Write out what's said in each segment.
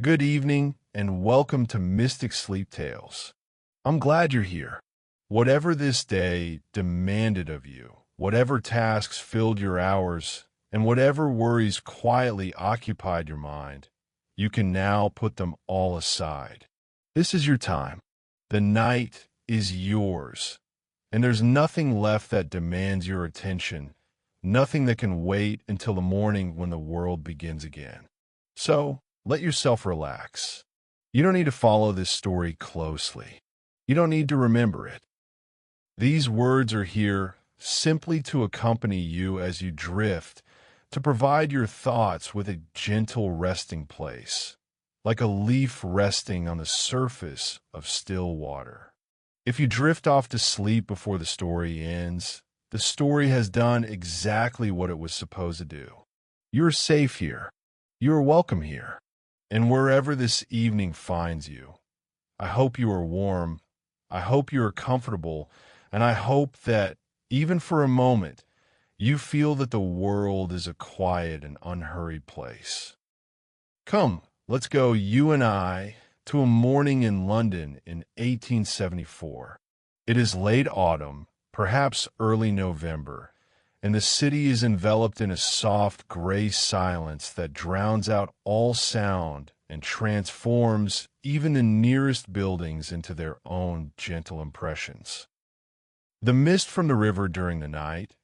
Good evening, and welcome to Mystic Sleep Tales. I'm glad you're here. Whatever this day demanded of you, whatever tasks filled your hours, and whatever worries quietly occupied your mind, you can now put them all aside. This is your time. The night is yours, and there's nothing left that demands your attention, nothing that can wait until the morning when the world begins again. So, let yourself relax. You don't need to follow this story closely. You don't need to remember it. These words are here simply to accompany you as you drift, to provide your thoughts with a gentle resting place, like a leaf resting on the surface of still water. If you drift off to sleep before the story ends, the story has done exactly what it was supposed to do. You're safe here. You are welcome here. And wherever this evening finds you, I hope you are warm, I hope you are comfortable, and I hope that, even for a moment, you feel that the world is a quiet and unhurried place. Come, let's go, you and I, to a morning in London in 1874. It is late autumn, perhaps early November, and the city is enveloped in a soft gray silence that drowns out all sound and transforms even the nearest buildings into their own gentle impressions. The mist from the river during the night,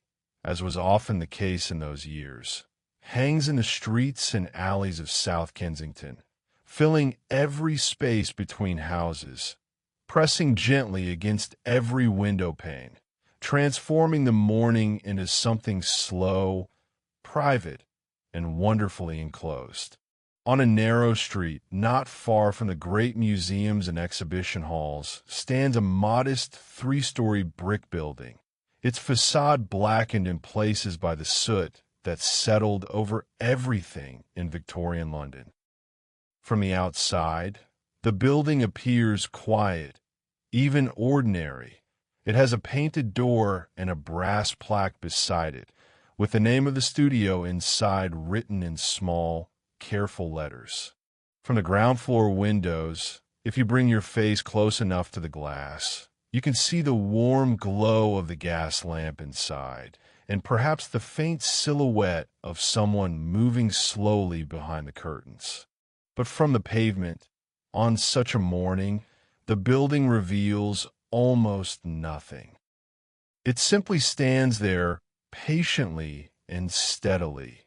as was often the case in those years, hangs in the streets and alleys of South Kensington, filling every space between houses, pressing gently against every window pane, transforming the morning into something slow, private, and wonderfully enclosed. On a narrow street, not far from the great museums and exhibition halls, stands a modest three-story brick building, its facade blackened in places by the soot that settled over everything in Victorian London. From the outside, the building appears quiet, even ordinary. It has a painted door and a brass plaque beside it, with the name of the studio inside written in small, careful letters. From the ground floor windows, if you bring your face close enough to the glass, you can see the warm glow of the gas lamp inside, and perhaps the faint silhouette of someone moving slowly behind the curtains. But from the pavement, on such a morning, the building reveals almost nothing. It simply stands there patiently and steadily,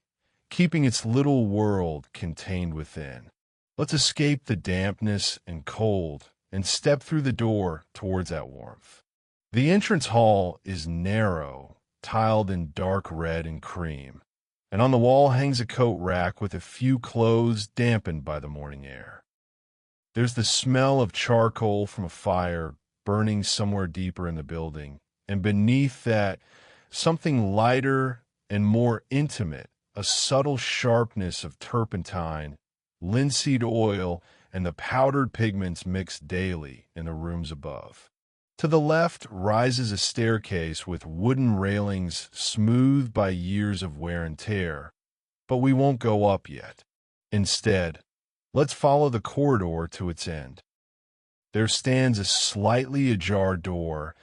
keeping its little world contained within. Let's escape the dampness and cold and step through the door towards that warmth. The entrance hall is narrow, tiled in dark red and cream, and on the wall hangs a coat rack with a few clothes dampened by the morning air. There's the smell of charcoal from a fire burning somewhere deeper in the building, and beneath that, something lighter and more intimate, a subtle sharpness of turpentine, linseed oil, and the powdered pigments mixed daily in the rooms above. To the left rises a staircase with wooden railings smoothed by years of wear and tear, but we won't go up yet. Instead, let's follow the corridor to its end. There stands a slightly ajar door,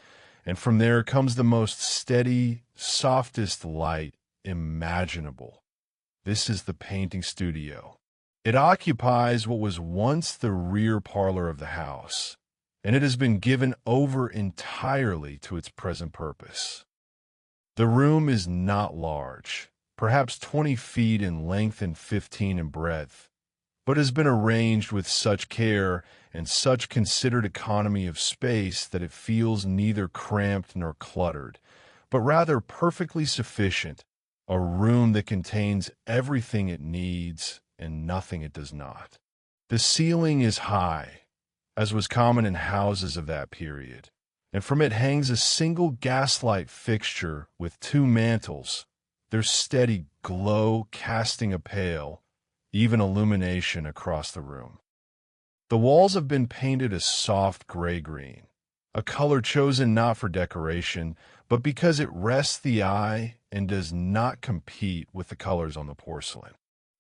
and from there comes the most steady, softest light imaginable. This is the painting studio. It occupies what was once the rear parlor of the house, and it has been given over entirely to its present purpose. The room is not large, perhaps 20 feet in length and 15 in breadth, but has been arranged with such care and such considered economy of space that it feels neither cramped nor cluttered, but rather perfectly sufficient, a room that contains everything it needs and nothing it does not. The ceiling is high, as was common in houses of that period, and from it hangs a single gaslight fixture with two mantles, their steady glow casting a pale, even illumination across the room. The walls have been painted a soft gray-green, a color chosen not for decoration, but because it rests the eye and does not compete with the colors on the porcelain.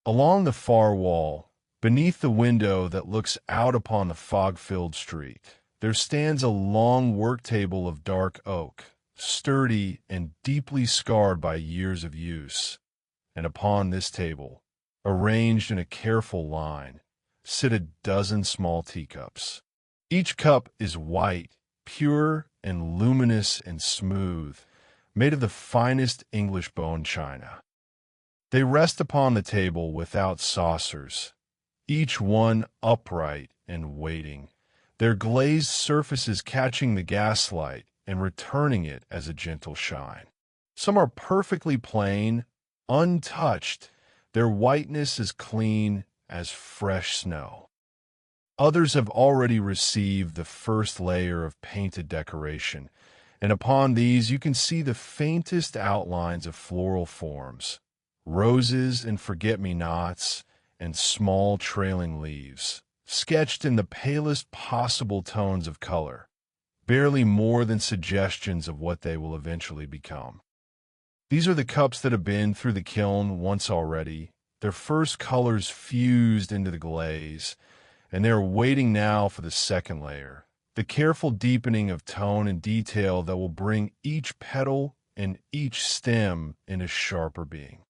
Along the far wall, Beneath the window that looks out upon the fog-filled street, there stands a long work table of dark oak, sturdy and deeply scarred by years of use. And upon this table, arranged in a careful line, sit a dozen small teacups. Each cup is white, pure and luminous and smooth, made of the finest English bone china. They rest upon the table without saucers, each one upright and waiting, their glazed surfaces catching the gaslight and returning it as a gentle shine. Some are perfectly plain, untouched, their whiteness as clean as fresh snow. Others have already received the first layer of painted decoration, and upon these you can see the faintest outlines of floral forms, roses and forget-me-nots, and small trailing leaves, sketched in the palest possible tones of color, barely more than suggestions of what they will eventually become. These are the cups that have been through the kiln once already, their first colors fused into the glaze, and they are waiting now for the second layer, the careful deepening of tone and detail that will bring each petal and each stem into sharper being.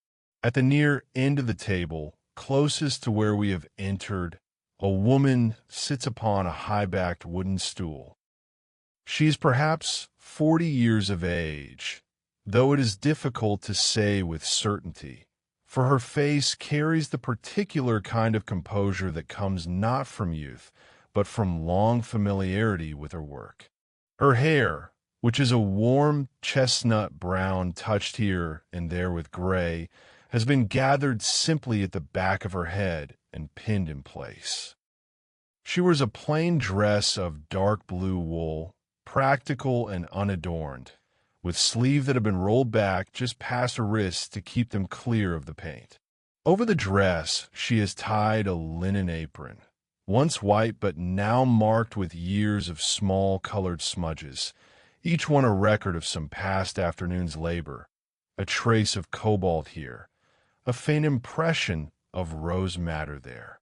At the near end of the table, closest to where we have entered, a woman sits upon a high-backed wooden stool. She is perhaps 40 years of age, though it is difficult to say with certainty, for her face carries the particular kind of composure that comes not from youth, but from long familiarity with her work. Her hair, which is a warm chestnut brown touched here and there with gray, has been gathered simply at the back of her head and pinned in place. She wears a plain dress of dark blue wool, practical and unadorned, with sleeves that have been rolled back just past her wrists to keep them clear of the paint. Over the dress, she has tied a linen apron, once white but now marked with years of small colored smudges, each one a record of some past afternoon's labor, a trace of cobalt here, a faint impression of rose madder there.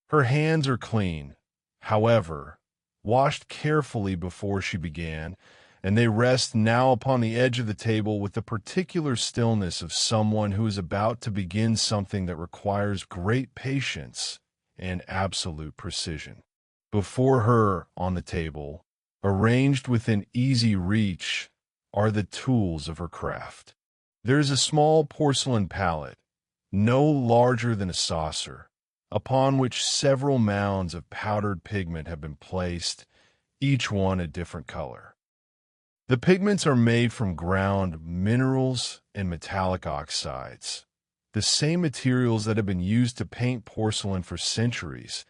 Her hands are clean, however, washed carefully before she began, and they rest now upon the edge of the table with the particular stillness of someone who is about to begin something that requires great patience and absolute precision. Before her, on the table, arranged within easy reach, are the tools of her craft. There is a small porcelain palette, no larger than a saucer, upon which several mounds of powdered pigment have been placed, each one a different color. The pigments are made from ground minerals and metallic oxides, the same materials that have been used to paint porcelain for centuries,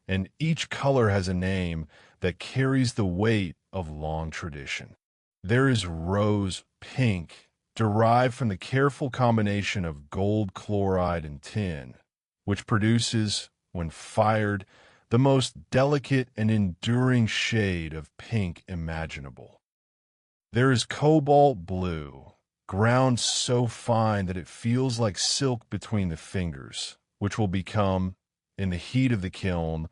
and each color has a name that carries the weight of long tradition. There is rose pink, derived from the careful combination of gold chloride and tin, which produces, when fired, the most delicate and enduring shade of pink imaginable. There is cobalt blue, ground so fine that it feels like silk between the fingers, which will become, in the heat of the kiln,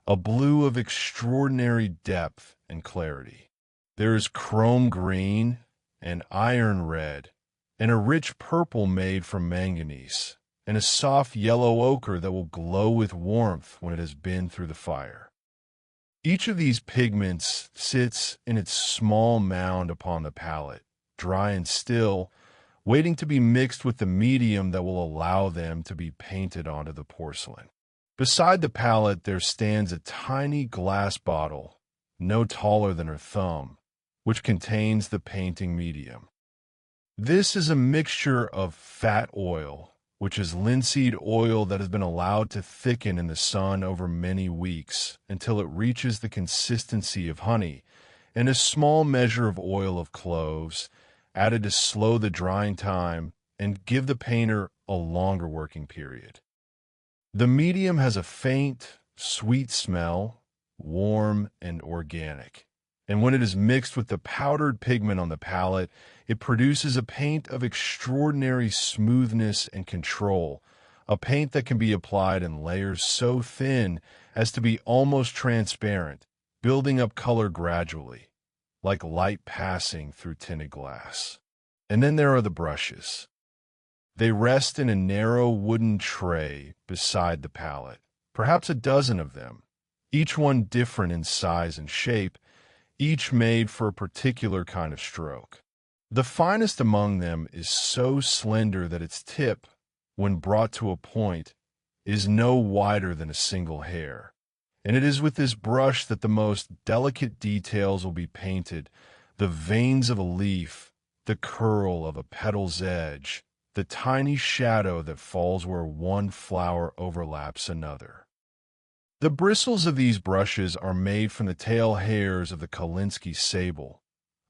a blue of extraordinary depth and clarity. There is chrome green and iron red, and a rich purple made from manganese, and a soft yellow ochre that will glow with warmth when it has been through the fire. Each of these pigments sits in its small mound upon the palette, dry and still, waiting to be mixed with the medium that will allow them to be painted onto the porcelain. Beside the palette there stands a tiny glass bottle, no taller than her thumb, which contains the painting medium. This is a mixture of fat oil, which is linseed oil that has been allowed to thicken in the sun over many weeks until it reaches the consistency of honey, and a small measure of oil of cloves, added to slow the drying time and give the painter a longer working period. The medium has a faint, sweet smell, warm and organic, and when it is mixed with the powdered pigment on the palette, it produces a paint of extraordinary smoothness and control, a paint that can be applied in layers so thin as to be almost transparent, building up color gradually, like light passing through tinted glass. And then there are the brushes. They rest in a narrow wooden tray beside the palette, perhaps a dozen of them, each one different in size and shape, each made for a particular kind of stroke. The finest among them is so slender that its tip, when brought to a point, is no wider than a single hair. And it is with this brush that the most delicate details will be painted, the veins of a leaf, the curl of a petal's edge, the tiny shadow that falls where one flower overlaps another. The bristles of these brushes are made from the tail hairs of the Kalinsky sable,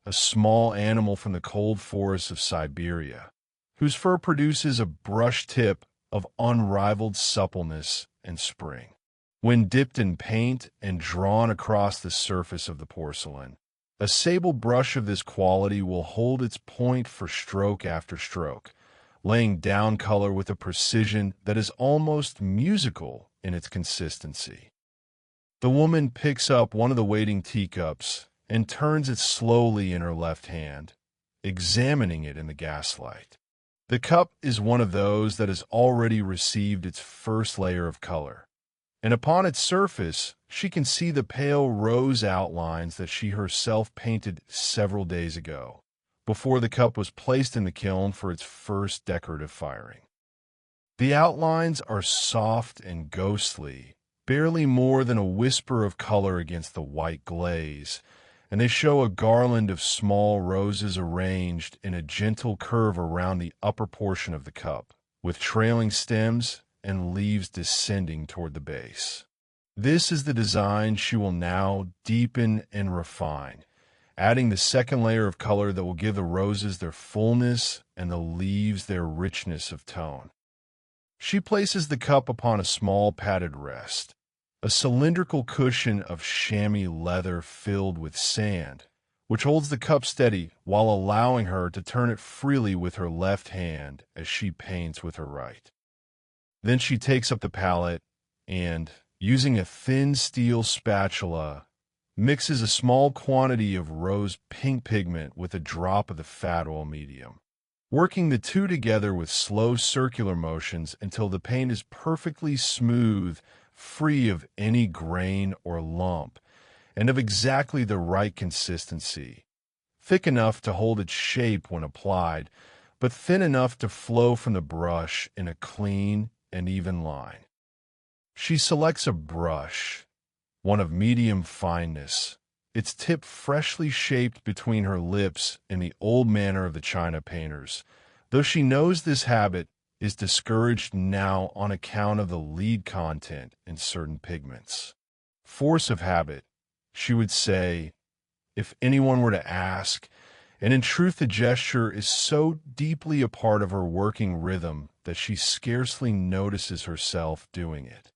a small animal from the cold forests of Siberia, whose fur produces a brush tip of unrivaled suppleness and spring. When dipped in paint and drawn across the surface of the porcelain, a sable brush of this quality will hold its point for stroke after stroke, laying down color with a precision that is almost musical in its consistency. The woman picks up one of the waiting teacups and turns it slowly in her left hand, examining it in the gaslight. The cup is one of those that has already received its first layer of color, and upon its surface she can see the pale rose outlines that she herself painted several days ago, before the cup was placed in the kiln for its first decorative firing. The outlines are soft and ghostly, barely more than a whisper of color against the white glaze, and they show a garland of small roses arranged in a gentle curve around the upper portion of the cup, with trailing stems and leaves descending toward the base. This is the design she will now deepen and refine, adding the second layer of color that will give the roses their fullness and the leaves their richness of tone. She places the cup upon a small padded rest, a cylindrical cushion of chamois leather filled with sand, which holds the cup steady while allowing her to turn it freely with her left hand as she paints with her right. Then she takes up the palette and, using a thin steel spatula, mixes a small quantity of rose pink pigment with a drop of the fat oil medium, working the two together with slow circular motions until the paint is perfectly smooth, free of any grain or lump, and of exactly the right consistency, thick enough to hold its shape when applied, but thin enough to flow from the brush in a clean and even line. She selects a brush, one of medium fineness, its tip freshly shaped between her lips in the old manner of the China painters, though she knows this habit is discouraged now on account of the lead content in certain pigments. Force of habit, she would say, if anyone were to ask, and in truth the gesture is so deeply a part of her working rhythm that she scarcely notices herself doing it.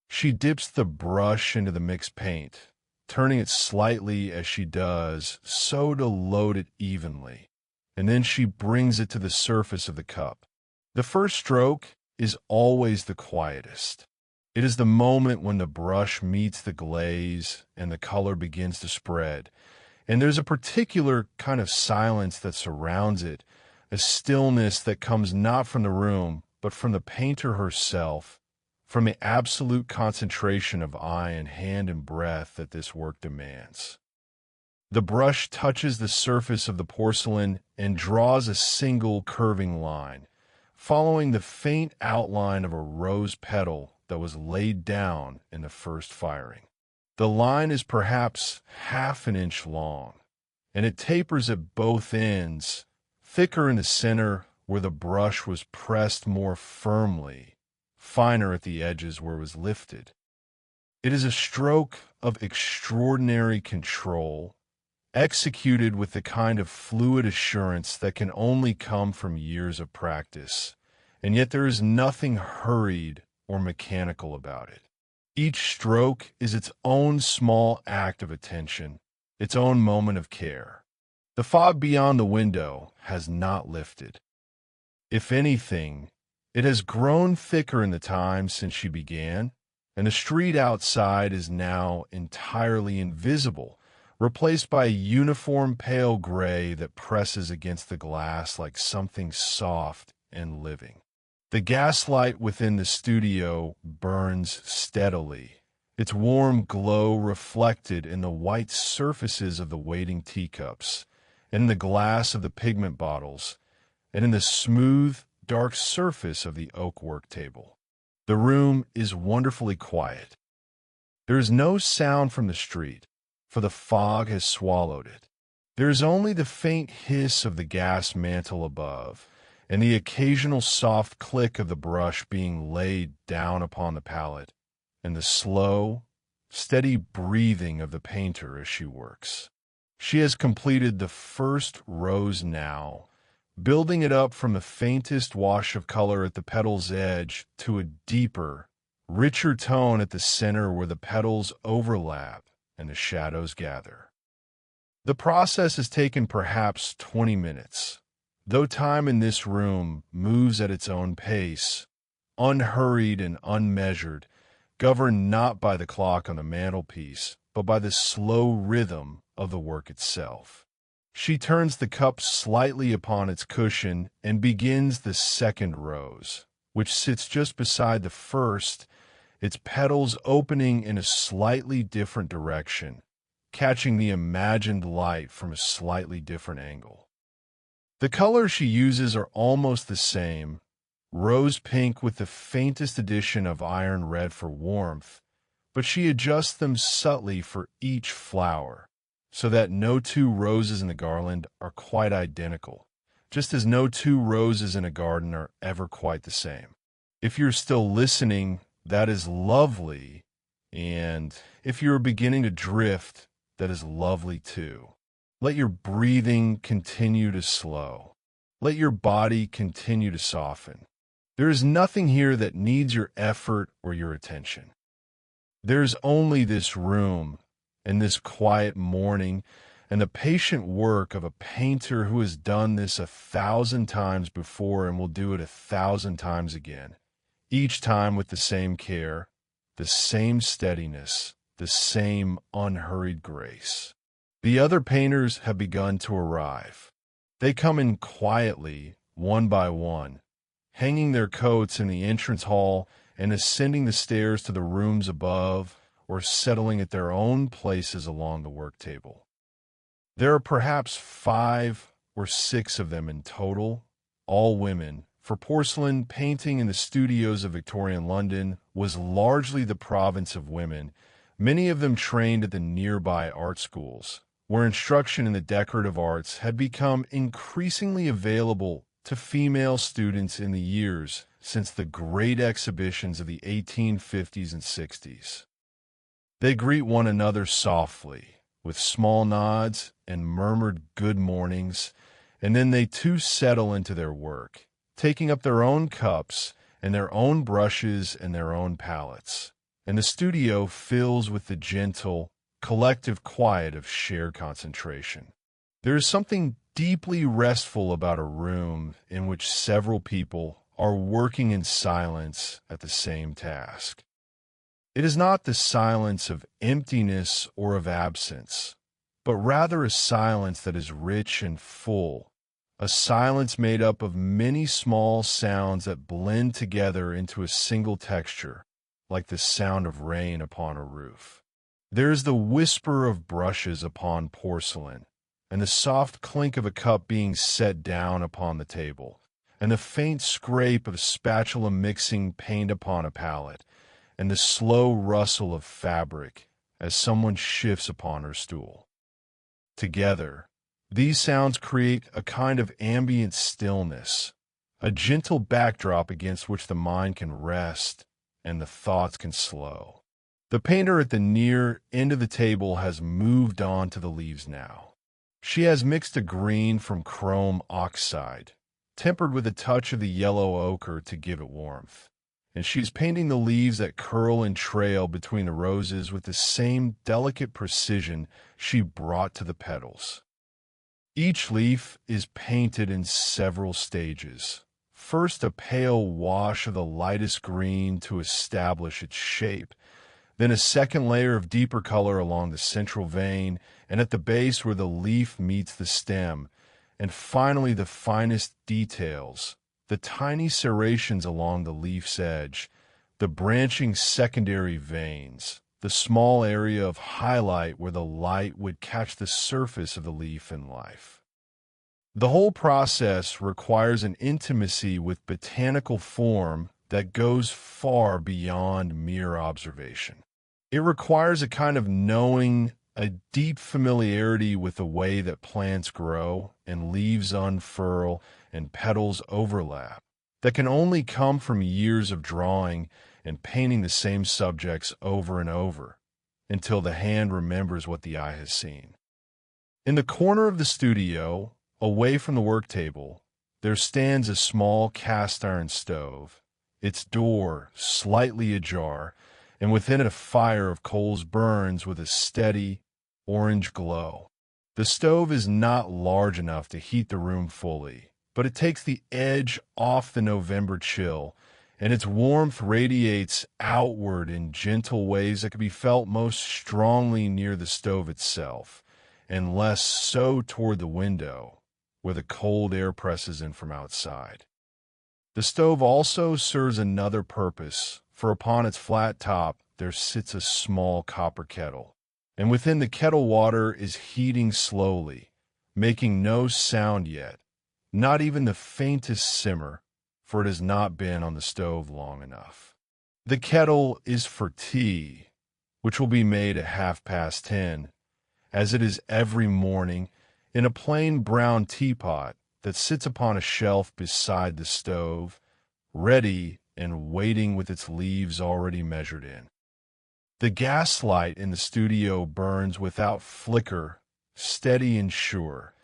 She dips the brush into the mixed paint, turning it slightly as she does so to load it evenly, and then she brings it to the surface of the cup. The first stroke is always the quietest. It is the moment when the brush meets the glaze and the color begins to spread, and there's a particular kind of silence that surrounds it, a stillness that comes not from the room, but from the painter herself, from the absolute concentration of eye and hand and breath that this work demands. The brush touches the surface of the porcelain and draws a single curving line, following the faint outline of a rose petal that was laid down in the first firing. The line is perhaps half an inch long, and it tapers at both ends, thicker in the center where the brush was pressed more firmly, finer at the edges where it was lifted. It is a stroke of extraordinary control, executed with the kind of fluid assurance that can only come from years of practice, and yet there is nothing hurried or mechanical about it. Each stroke is its own small act of attention, its own moment of care. The fog beyond the window has not lifted. If anything, It has grown thicker in the time since she began, and the street outside is now entirely invisible, replaced by a uniform pale gray that presses against the glass like something soft and living. The gaslight within the studio burns steadily, its warm glow reflected in the white surfaces of the waiting teacups, in the glass of the pigment bottles, and in the smooth, dark surface of the oak work table. The room is wonderfully quiet. There is no sound from the street, for the fog has swallowed it. There is only the faint hiss of the gas mantle above, and the occasional soft click of the brush being laid down upon the palette, and the slow, steady breathing of the painter as she works. She has completed the first rose now, building it up from the faintest wash of color at the petal's edge to a deeper, richer tone at the center where the petals overlap and the shadows gather. The process has taken perhaps 20 minutes, though time in this room moves at its own pace, unhurried and unmeasured, governed not by the clock on the mantelpiece, but by the slow rhythm of the work itself. She turns the cup slightly upon its cushion and begins the second rose, which sits just beside the first, its petals opening in a slightly different direction, catching the imagined light from a slightly different angle. The colors she uses are almost the same, rose pink with the faintest addition of iron red for warmth, but she adjusts them subtly for each flower, so that no two roses in the garland are quite identical, just as no two roses in a garden are ever quite the same. If you're still listening, that is lovely, and if you're beginning to drift, that is lovely too. Let your breathing continue to slow. Let your body continue to soften. There is nothing here that needs your effort or your attention. There's only this room and this quiet morning and the patient work of a painter who has done this 1,000 times before and will do it 1,000 times again, each time with the same care, the same steadiness, the same unhurried grace. The other painters have begun to arrive. They come in quietly, one by one, hanging their coats in the entrance hall and ascending the stairs to the rooms above, or settling at their own places along the work table. There are perhaps 5 or 6 of them in total, all women, for porcelain painting in the studios of Victorian London was largely the province of women, many of them trained at the nearby art schools, where instruction in the decorative arts had become increasingly available to female students in the years since the great exhibitions of the 1850s and 60s. They greet one another softly, with small nods and murmured good mornings, and then they too settle into their work, taking up their own cups and their own brushes and their own palettes, and the studio fills with the gentle, collective quiet of shared concentration. There is something deeply restful about a room in which several people are working in silence at the same task. It is not the silence of emptiness or of absence, but rather a silence that is rich and full, a silence made up of many small sounds that blend together into a single texture, like the sound of rain upon a roof. There is the whisper of brushes upon porcelain, and the soft clink of a cup being set down upon the table, and the faint scrape of spatula mixing paint upon a palette, and the slow rustle of fabric as someone shifts upon her stool. Together, these sounds create a kind of ambient stillness, a gentle backdrop against which the mind can rest and the thoughts can slow. The painter at the near end of the table has moved on to the leaves now. She has mixed a green from chrome oxide, tempered with a touch of the yellow ochre to give it warmth, and she is painting the leaves that curl and trail between the roses with the same delicate precision she brought to the petals. Each leaf is painted in several stages, First, a pale wash of the lightest green to establish its shape, then a second layer of deeper color along the central vein and at the base where the leaf meets the stem, and finally the finest details, the tiny serrations along the leaf's edge, the branching secondary veins, the small area of highlight where the light would catch the surface of the leaf in life. The whole process requires an intimacy with botanical form that goes far beyond mere observation. It requires a kind of knowing, a deep familiarity with the way that plants grow and leaves unfurl and petals overlap, that can only come from years of drawing and painting the same subjects over and over, until the hand remembers what the eye has seen. In the corner of the studio, away from the work table, there stands a small cast-iron stove, its door slightly ajar, and within it a fire of coals burns with a steady, orange glow. The stove is not large enough to heat the room fully, but it takes the edge off the November chill, and its warmth radiates outward in gentle ways that can be felt most strongly near the stove itself, and less so toward the window, where the cold air presses in from outside. The stove also serves another purpose, for upon its flat top there sits a small copper kettle, and within the kettle water is heating slowly, making no sound yet, not even the faintest simmer, for it has not been on the stove long enough. The kettle is for tea, which will be made at 10:30, as it is every morning, in a plain brown teapot that sits upon a shelf beside the stove, ready and waiting with its leaves already measured in. The gaslight in the studio burns without flicker, steady and sure,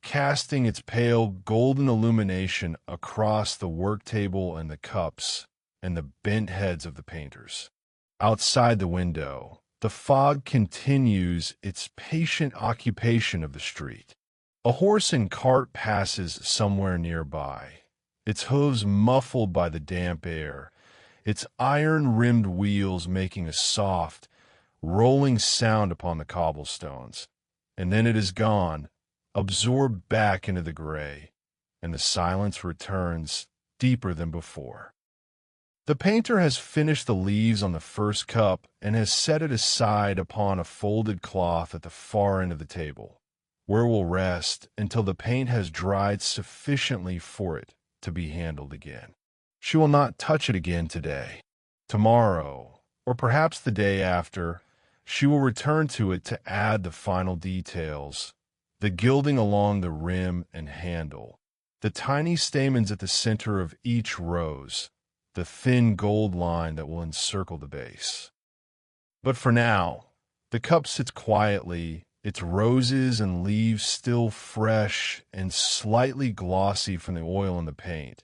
casting its pale golden illumination across the work table and the cups and the bent heads of the painters. Outside the window, the fog continues its patient occupation of the street. A horse and cart passes somewhere nearby, its hooves muffled by the damp air, its iron-rimmed wheels making a soft, rolling sound upon the cobblestones, and then it is gone, absorbed back into the gray, and the silence returns deeper than before. The painter has finished the leaves on the first cup and has set it aside upon a folded cloth at the far end of the table, where it will rest until the paint has dried sufficiently for it to be handled again. She will not touch it again today. Tomorrow, or perhaps the day after, she will return to it to add the final details, the gilding along the rim and handle, the tiny stamens at the center of each rose, the thin gold line that will encircle the base. But for now, the cup sits quietly, its roses and leaves still fresh and slightly glossy from the oil in the paint,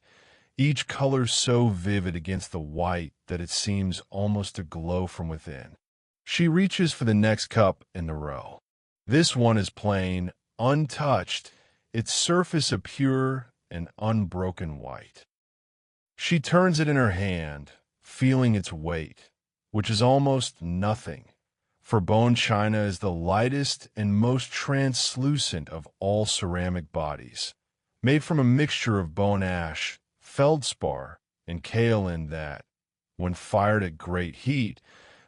each color so vivid against the white that it seems almost to glow from within. She reaches for the next cup in the row. This one is plain, untouched, its surface a pure and unbroken white. She turns it in her hand, feeling its weight, which is almost nothing, for bone china is the lightest and most translucent of all ceramic bodies, made from a mixture of bone ash, feldspar, and kaolin that, when fired at great heat,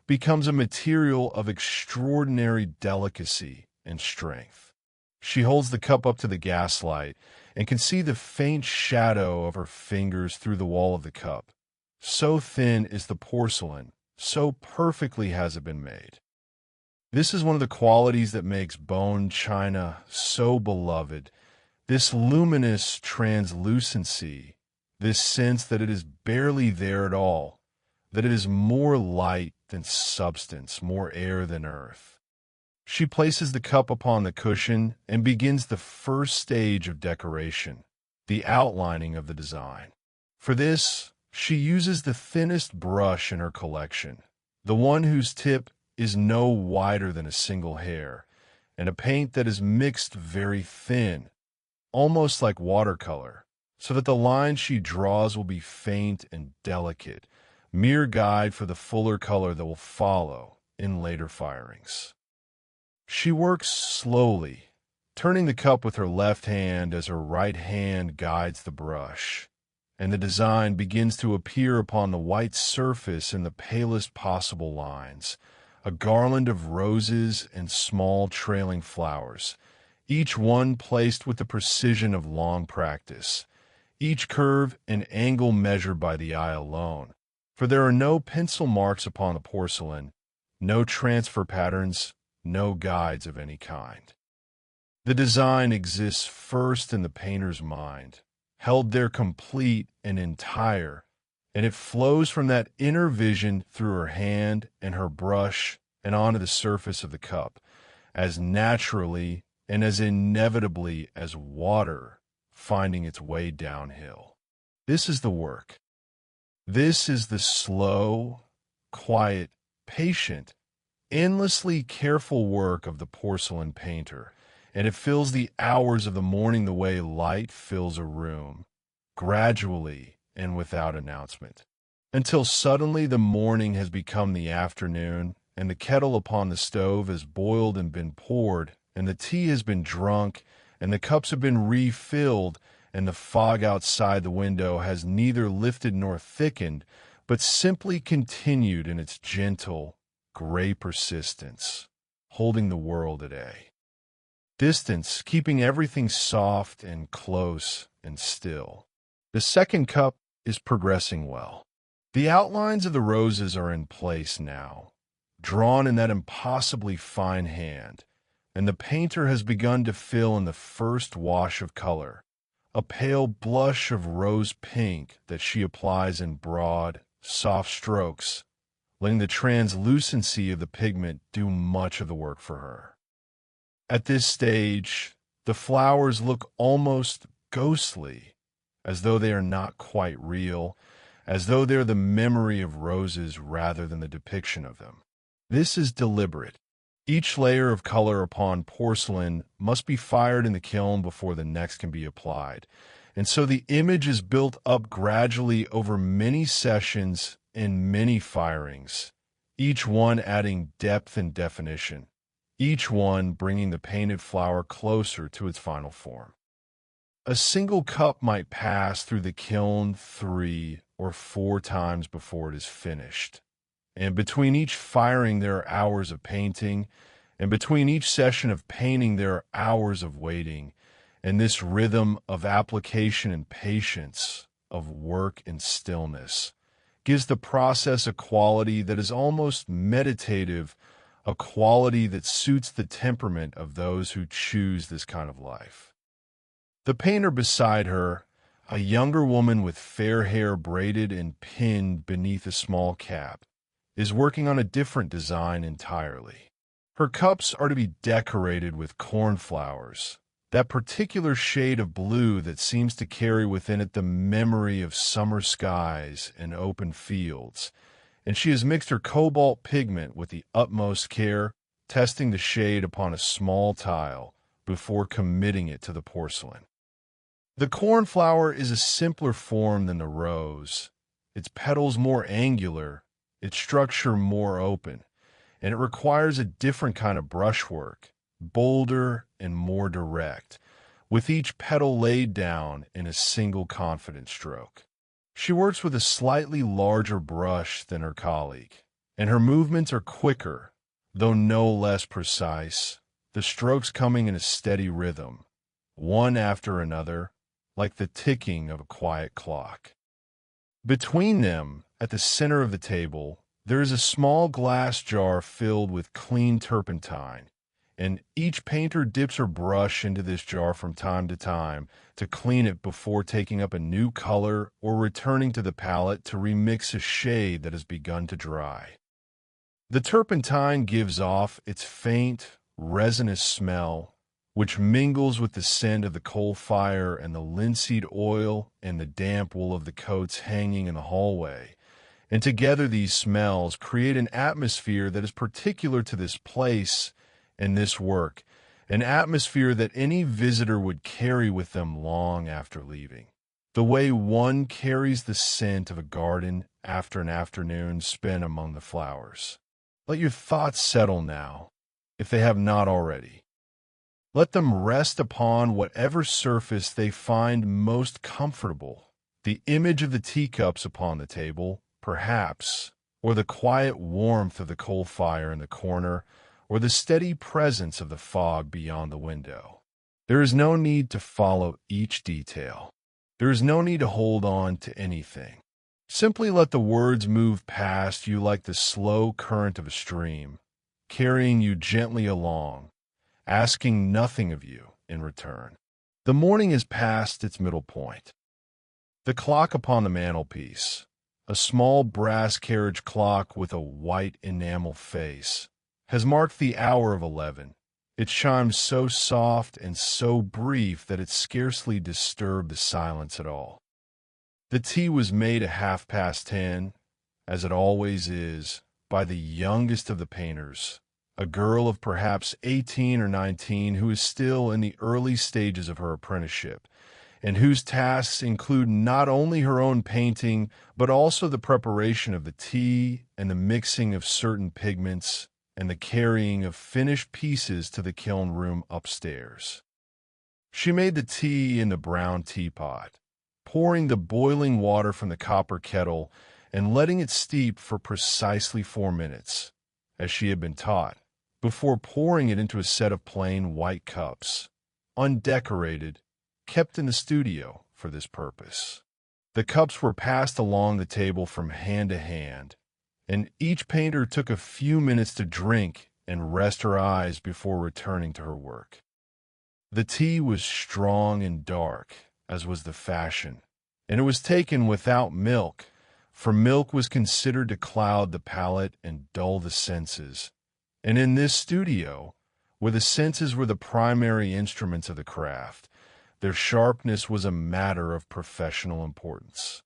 becomes a material of extraordinary delicacy and strength. She holds the cup up to the gaslight and can see the faint shadow of her fingers through the wall of the cup. So thin is the porcelain, so perfectly has it been made. This is one of the qualities that makes bone china so beloved, this luminous translucency, this sense that it is barely there at all, that it is more light than substance, more air than earth. She places the cup upon the cushion and begins the first stage of decoration, the outlining of the design. For this, she uses the thinnest brush in her collection, the one whose tip is no wider than a single hair, and a paint that is mixed very thin, almost like watercolor, so that the lines she draws will be faint and delicate, mere guide for the fuller color that will follow in later firings. She works slowly, turning the cup with her left hand as her right hand guides the brush, and the design begins to appear upon the white surface in the palest possible lines, a garland of roses and small trailing flowers, each one placed with the precision of long practice, each curve and angle measured by the eye alone, for there are no pencil marks upon the porcelain, no transfer patterns, no guides of any kind. The design exists first in the painter's mind, held there complete and entire, and it flows from that inner vision through her hand and her brush and onto the surface of the cup, as naturally and as inevitably as water finding its way downhill. This is the work. This is the slow, quiet, patient, endlessly careful work of the porcelain painter, and it fills the hours of the morning the way light fills a room, gradually and without announcement, until suddenly the morning has become the afternoon, and the kettle upon the stove has boiled and been poured, and the tea has been drunk, and the cups have been refilled, and the fog outside the window has neither lifted nor thickened, but simply continued in its gentle, gray persistence, holding the world at bay. Distance, keeping everything soft and close and still. The second cup is progressing well. The outlines of the roses are in place now, drawn in that impossibly fine hand, and the painter has begun to fill in the first wash of color, a pale blush of rose pink that she applies in broad, soft strokes, letting the translucency of the pigment do much of the work for her. At this stage, the flowers look almost ghostly, as though they are not quite real, as though they're the memory of roses rather than the depiction of them. This is deliberate. Each layer of color upon porcelain must be fired in the kiln before the next can be applied, and so the image is built up gradually over many sessions and many firings, each one adding depth and definition, each one bringing the painted flower closer to its final form. A single cup might pass through the kiln 3 or 4 times before it is finished, and between each firing there are hours of painting, and between each session of painting there are hours of waiting, and this rhythm of application and patience, of work and stillness, gives the process a quality that is almost meditative, a quality that suits the temperament of those who choose this kind of life. The painter beside her, a younger woman with fair hair braided and pinned beneath a small cap, is working on a different design entirely. Her cups are to be decorated with cornflowers, that particular shade of blue that seems to carry within it the memory of summer skies and open fields, and she has mixed her cobalt pigment with the utmost care, testing the shade upon a small tile before committing it to the porcelain. The cornflower is a simpler form than the rose, its petals more angular, its structure more open, and it requires a different kind of brushwork, bolder and more direct, with each petal laid down in a single confident stroke. She works with a slightly larger brush than her colleague, and her movements are quicker, though no less precise, the strokes coming in a steady rhythm, one after another, like the ticking of a quiet clock. Between them, at the center of the table, there is a small glass jar filled with clean turpentine, and each painter dips her brush into this jar from time to clean it before taking up a new color or returning to the palette to remix a shade that has begun to dry. The turpentine gives off its faint, resinous smell, which mingles with the scent of the coal fire and the linseed oil and the damp wool of the coats hanging in the hallway, and together these smells create an atmosphere that is particular to this place and this work, an atmosphere that any visitor would carry with them long after leaving. the way one carries the scent of a garden after an afternoon spent among the flowers. Let your thoughts settle now, if they have not already. Let them rest upon whatever surface they find most comfortable. The image of the teacups upon the table, perhaps, or the quiet warmth of the coal fire in the corner, or the steady presence of the fog beyond the window. There is no need to follow each detail. There is no need to hold on to anything. Simply let the words move past you like the slow current of a stream, carrying you gently along, asking nothing of you in return. The morning is past its middle point. The clock upon the mantelpiece, a small brass carriage clock with a white enamel face, has marked the hour of 11. It chimes so soft and so brief that it scarcely disturbed the silence at all. The tea was made at 10:30, as it always is, by the youngest of the painters, a girl of perhaps 18 or 19 who is still in the early stages of her apprenticeship, and whose tasks include not only her own painting, but also the preparation of the tea and the mixing of certain pigments and the carrying of finished pieces to the kiln room upstairs. She made the tea in the brown teapot, pouring the boiling water from the copper kettle and letting it steep for precisely 4 minutes, as she had been taught, before pouring it into a set of plain white cups, undecorated, kept in the studio for this purpose. The cups were passed along the table from hand to hand, and each painter took a few minutes to drink and rest her eyes before returning to her work. The tea was strong and dark, as was the fashion, and it was taken without milk, for milk was considered to cloud the palate and dull the senses. And in this studio, where the senses were the primary instruments of the craft, their sharpness was a matter of professional importance.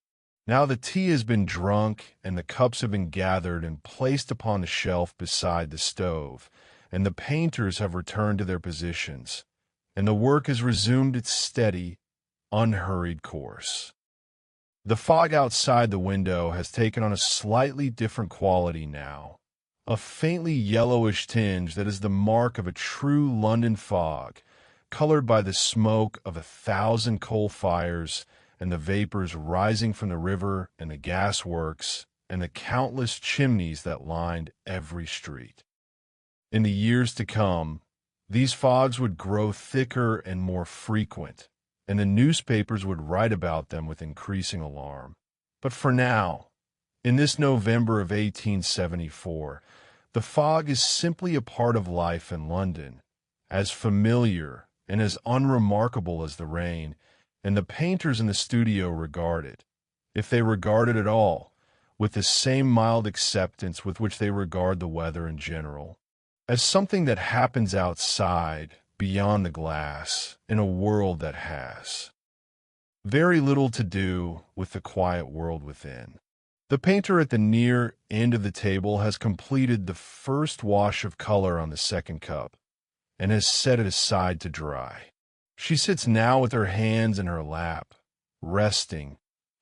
Now the tea has been drunk, and the cups have been gathered and placed upon the shelf beside the stove, and the painters have returned to their positions, and the work has resumed its steady, unhurried course. The fog outside the window has taken on a slightly different quality now, a faintly yellowish tinge that is the mark of a true London fog, colored by the smoke of 1,000 coal fires and the vapors rising from the river and the gas works and the countless chimneys that lined every street. In the years to come, these fogs would grow thicker and more frequent, and the newspapers would write about them with increasing alarm. But for now, in this November of 1874, the fog is simply a part of life in London, as familiar and as unremarkable as the rain, and the painters in the studio regard it, if they regard it at all, with the same mild acceptance with which they regard the weather in general, as something that happens outside, beyond the glass, in a world that has very little to do with the quiet world within. The painter at the near end of the table has completed the first wash of color on the second cup, and has set it aside to dry. She sits now with her hands in her lap, resting,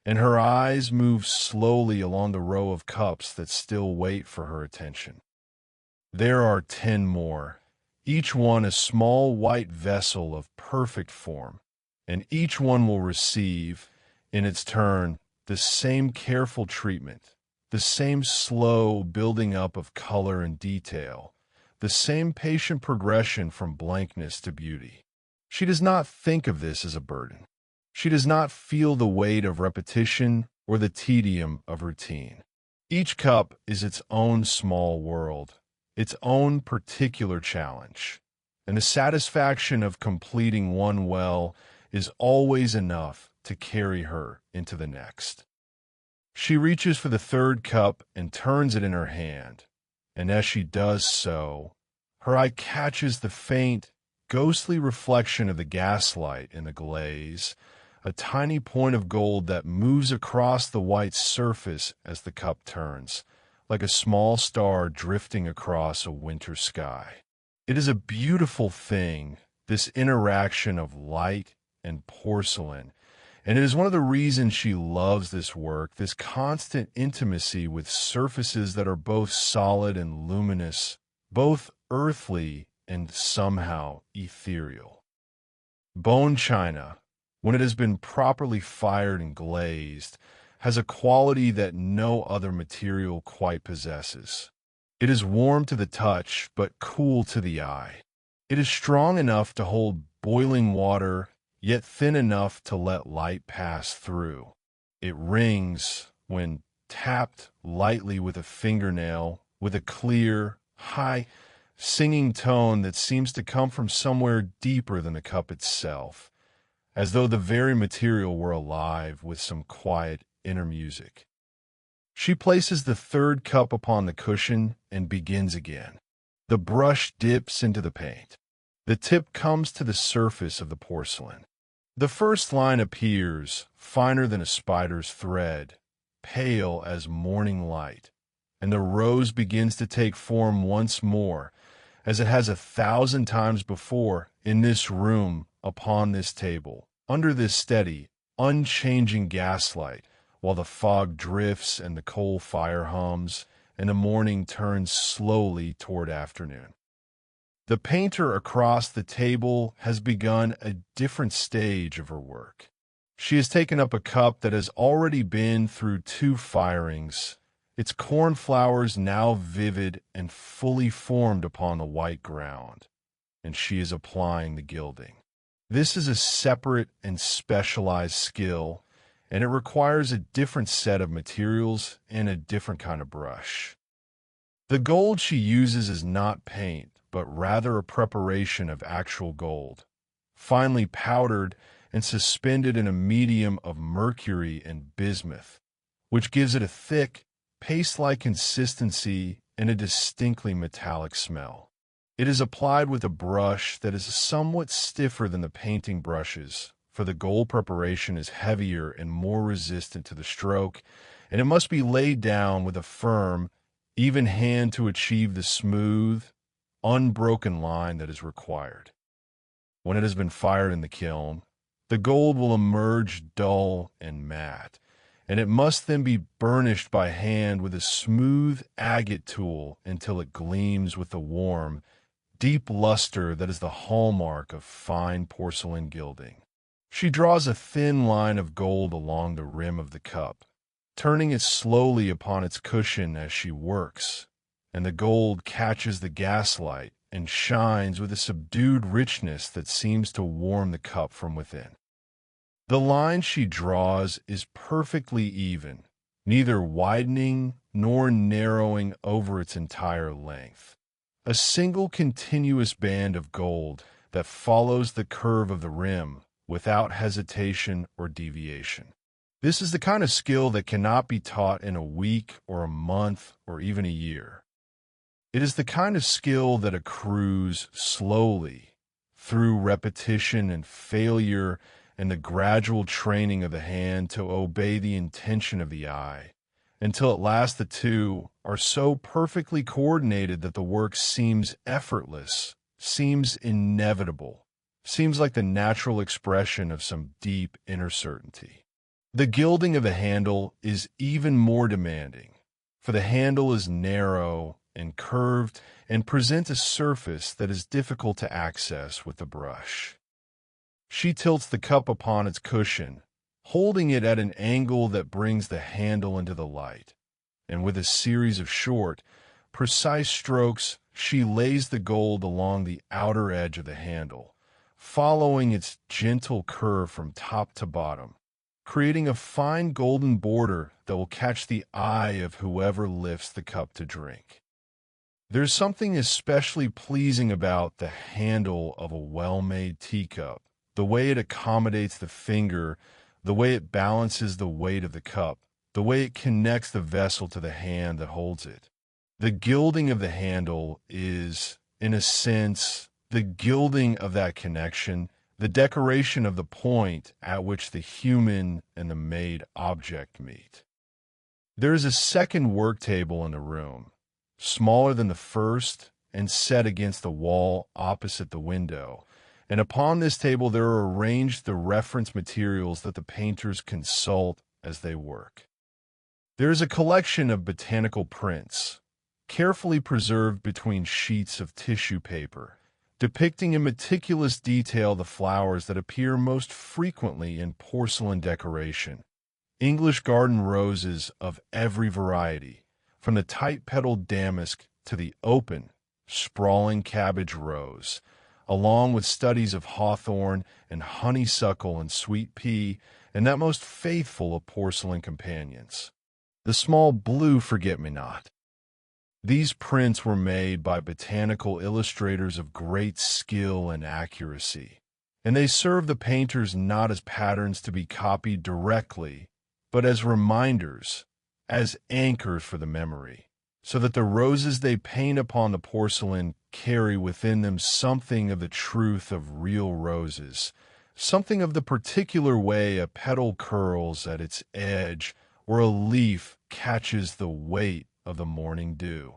and her eyes move slowly along the row of cups that still wait for her attention. There are 10 more, each one a small white vessel of perfect form, and each one will receive, in its turn, the same careful treatment, the same slow building up of color and detail, the same patient progression from blankness to beauty. She does not think of this as a burden. She does not feel the weight of repetition or the tedium of routine. Each cup is its own small world, its own particular challenge, and the satisfaction of completing one well is always enough to carry her into the next. She reaches for the third cup and turns it in her hand, and as she does so, her eye catches the faint, ghostly reflection of the gaslight in the glaze, a tiny point of gold that moves across the white surface as the cup turns, like a small star drifting across a winter sky. It is a beautiful thing, this interaction of light and porcelain, And it is one of the reasons she loves this work, this constant intimacy with surfaces that are both solid and luminous, both earthly and somehow ethereal. Bone china, when it has been properly fired and glazed, has a quality that no other material quite possesses. It is warm to the touch, but cool to the eye. It is strong enough to hold boiling water, yet thin enough to let light pass through. It rings when tapped lightly with a fingernail, with a clear, high, singing tone that seems to come from somewhere deeper than the cup itself, as though the very material were alive with some quiet inner music. She places the third cup upon the cushion and begins again. The brush dips into the paint. The tip comes to the surface of the porcelain. The first line appears, finer than a spider's thread, pale as morning light, and the rose begins to take form once more, as it has 1,000 times before in this room, upon this table, under this steady, unchanging gaslight, while the fog drifts and the coal fire hums, and the morning turns slowly toward afternoon. The painter across the table has begun a different stage of her work. She has taken up a cup that has already been through 2 firings, its cornflowers now vivid and fully formed upon the white ground, and she is applying the gilding. This is a separate and specialized skill, and it requires a different set of materials and a different kind of brush. The gold she uses is not paint, but rather a preparation of actual gold, finely powdered and suspended in a medium of mercury and bismuth, which gives it a thick, paste-like consistency and a distinctly metallic smell. It is applied with a brush that is somewhat stiffer than the painting brushes, for the gold preparation is heavier and more resistant to the stroke, and it must be laid down with a firm, even hand to achieve the smooth, unbroken line that is required. When it has been fired in the kiln, the gold will emerge dull and matte, and it must then be burnished by hand with a smooth agate tool until it gleams with the warm, deep luster that is the hallmark of fine porcelain gilding. She draws a thin line of gold along the rim of the cup, turning it slowly upon its cushion as she works, and the gold catches the gaslight and shines with a subdued richness that seems to warm the cup from within. The line she draws is perfectly even, neither widening nor narrowing over its entire length. A single continuous band of gold that follows the curve of the rim without hesitation or deviation. This is the kind of skill that cannot be taught in a week or a month or even a year. It is the kind of skill that accrues slowly through repetition and failure and the gradual training of the hand to obey the intention of the eye, until at last the two are so perfectly coordinated that the work seems effortless, seems inevitable, seems like the natural expression of some deep inner certainty. The gilding of the handle is even more demanding, for the handle is narrow and curved and presents a surface that is difficult to access with the brush. She tilts the cup upon its cushion, holding it at an angle that brings the handle into the light, and with a series of short, precise strokes, she lays the gold along the outer edge of the handle, following its gentle curve from top to bottom, creating a fine golden border that will catch the eye of whoever lifts the cup to drink. There's something especially pleasing about the handle of a well-made teacup, the way it accommodates the finger, the way it balances the weight of the cup, the way it connects the vessel to the hand that holds it. The gilding of the handle is, in a sense, the gilding of that connection, the decoration of the point at which the human and the made object meet. There is a second work table in the room, smaller than the first and set against the wall opposite the window, And upon this table there are arranged the reference materials that the painters consult as they work. There is a collection of botanical prints, carefully preserved between sheets of tissue paper, depicting in meticulous detail the flowers that appear most frequently in porcelain decoration. English garden roses of every variety, from the tight-petaled damask to the open, sprawling cabbage rose, along with studies of hawthorn and honeysuckle and sweet pea, and that most faithful of porcelain companions, the small blue forget-me-not. These prints were made by botanical illustrators of great skill and accuracy, and they serve the painters not as patterns to be copied directly, but as reminders, as anchors for the memory, so that the roses they paint upon the porcelain carry within them something of the truth of real roses, something of the particular way a petal curls at its edge or a leaf catches the weight of the morning dew.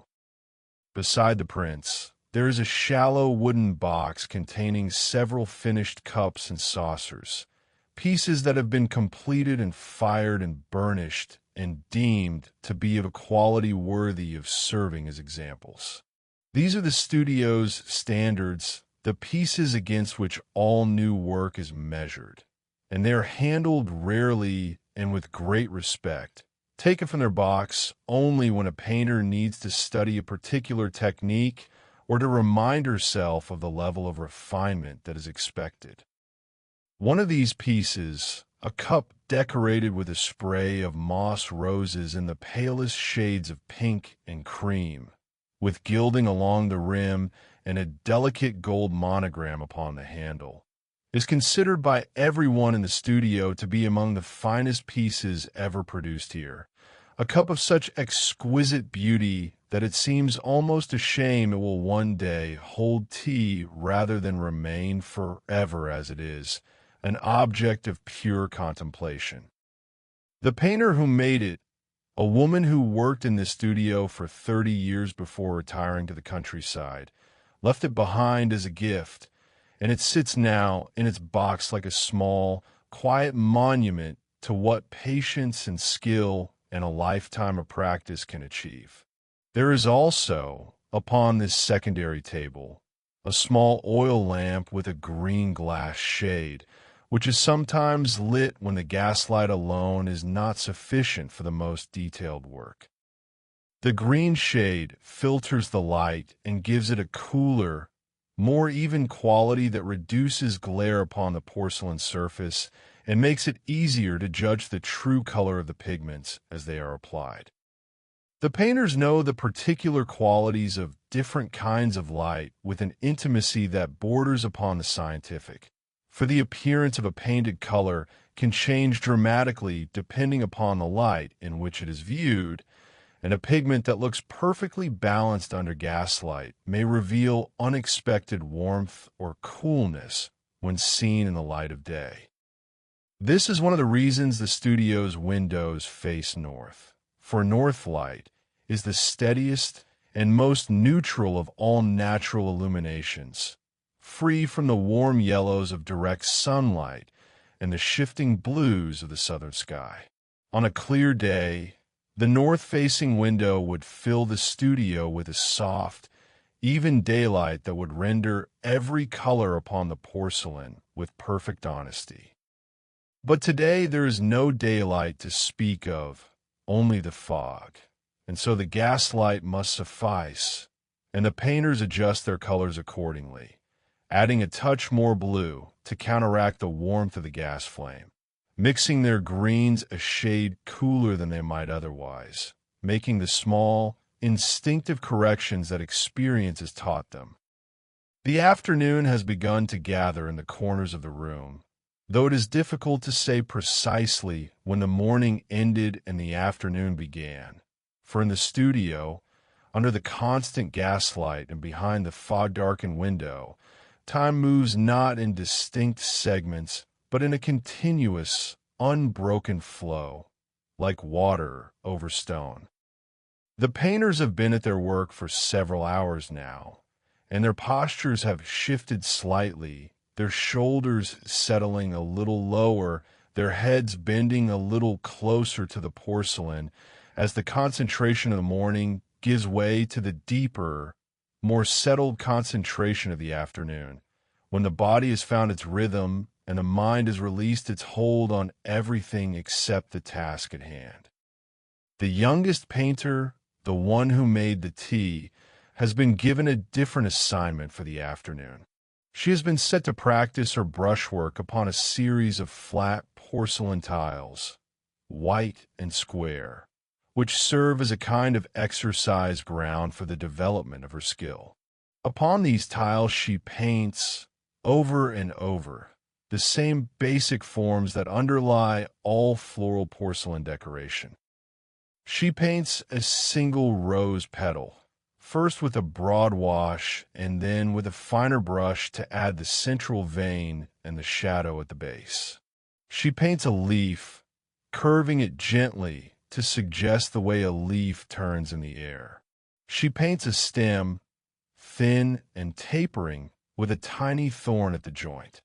Beside the prints, there is a shallow wooden box containing several finished cups and saucers, pieces that have been completed and fired and burnished and deemed to be of a quality worthy of serving as examples. These are the studio's standards, the pieces against which all new work is measured, and they are handled rarely and with great respect, taken from their box only when a painter needs to study a particular technique or to remind herself of the level of refinement that is expected. One of these pieces, a cup decorated with a spray of moss roses in the palest shades of pink and cream, with gilding along the rim and a delicate gold monogram upon the handle, is considered by everyone in the studio to be among the finest pieces ever produced here. A cup of such exquisite beauty that it seems almost a shame it will one day hold tea rather than remain forever as it is, an object of pure contemplation. The painter who made it, a woman who worked in this studio for 30 years before retiring to the countryside, left it behind as a gift, and it sits now in its box like a small, quiet monument to what patience and skill and a lifetime of practice can achieve. There is also, upon this secondary table, a small oil lamp with a green glass shade, which is sometimes lit when the gaslight alone is not sufficient for the most detailed work. The green shade filters the light and gives it a cooler, more even quality that reduces glare upon the porcelain surface and makes it easier to judge the true color of the pigments as they are applied. The painters know the particular qualities of different kinds of light with an intimacy that borders upon the scientific, for the appearance of a painted color can change dramatically depending upon the light in which it is viewed, and a pigment that looks perfectly balanced under gaslight may reveal unexpected warmth or coolness when seen in the light of day. This is one of the reasons the studio's windows face north, for north light is the steadiest and most neutral of all natural illuminations, free from the warm yellows of direct sunlight and the shifting blues of the southern sky. On a clear day, the north-facing window would fill the studio with a soft, even daylight that would render every color upon the porcelain with perfect honesty. But today there is no daylight to speak of, only the fog, and so the gaslight must suffice, and the painters adjust their colors accordingly, adding a touch more blue to counteract the warmth of the gas flame, mixing their greens a shade cooler than they might otherwise, making the small, instinctive corrections that experience has taught them. The afternoon has begun to gather in the corners of the room, though it is difficult to say precisely when the morning ended and the afternoon began, for in the studio, under the constant gaslight and behind the fog-darkened window, time moves not in distinct segments, but in a continuous, unbroken flow, like water over stone. The painters have been at their work for several hours now, and their postures have shifted slightly their shoulders settling a little lower, their heads bending a little closer to the porcelain, as the concentration of the morning gives way to the deeper, more settled concentration of the afternoon, when the body has found its rhythm and the mind has released its hold on everything except the task at hand. The youngest painter, the one who made the tea, has been given a different assignment for the afternoon. She has been set to practice her brushwork upon a series of flat porcelain tiles, white and square, which serve as a kind of exercise ground for the development of her skill. Upon these tiles she paints, over and over, the same basic forms that underlie all floral porcelain decoration. She paints a single rose petal, first with a broad wash and then with a finer brush to add the central vein and the shadow at the base. She paints a leaf, curving it gently to suggest the way a leaf turns in the air. She paints a stem, thin and tapering, with a tiny thorn at the joint.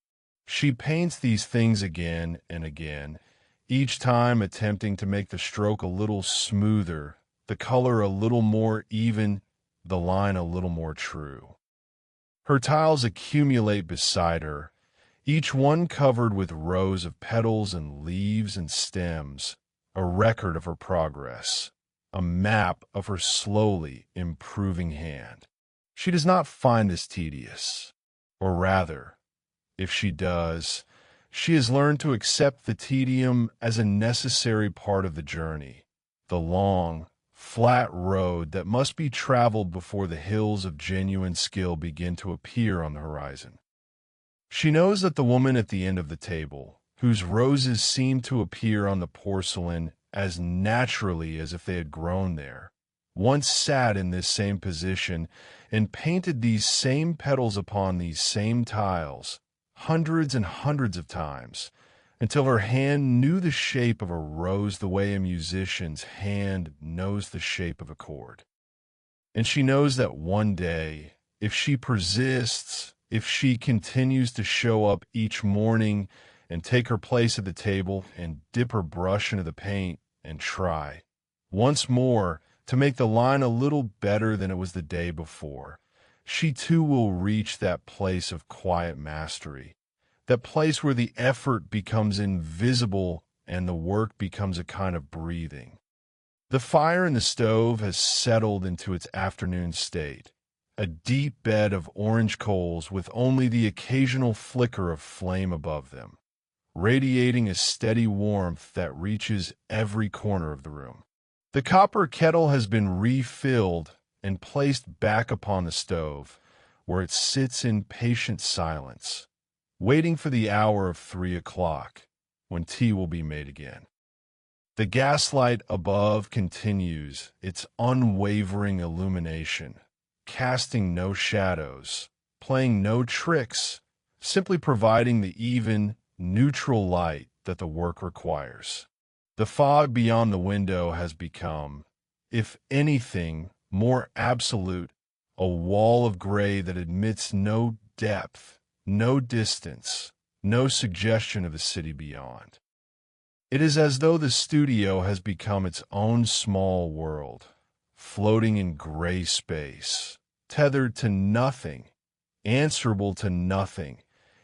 She paints these things again and again, each time attempting to make the stroke a little smoother, the color a little more even, the line a little more true. Her tiles accumulate beside her, each one covered with rows of petals and leaves and stems, a record of her progress, a map of her slowly improving hand. She does not find this tedious, or rather, if she does, she has learned to accept the tedium as a necessary part of the journey, the long, flat road that must be traveled before the hills of genuine skill begin to appear on the horizon. She knows that the woman at the end of the table, whose roses seem to appear on the porcelain as naturally as if they had grown there, once sat in this same position and painted these same petals upon these same tiles, hundreds and hundreds of times, until her hand knew the shape of a rose the way a musician's hand knows the shape of a chord. And she knows that one day, if she persists, if she continues to show up each morning and take her place at the table and dip her brush into the paint and try, once more, to make the line a little better than it was the day before, she too will reach that place of quiet mastery, that place where the effort becomes invisible and the work becomes a kind of breathing. The fire in the stove has settled into its afternoon state, a deep bed of orange coals with only the occasional flicker of flame above them, radiating a steady warmth that reaches every corner of the room. The copper kettle has been refilled and placed back upon the stove, where it sits in patient silence, waiting for the hour of 3 o'clock, when tea will be made again. The gaslight above continues its unwavering illumination, casting no shadows, playing no tricks, simply providing the even, neutral light that the work requires. The fog beyond the window has become, if anything, more absolute, a wall of gray that admits no depth, no distance, no suggestion of the city beyond. It is as though the studio has become its own small world, floating in gray space, tethered to nothing, answerable to nothing,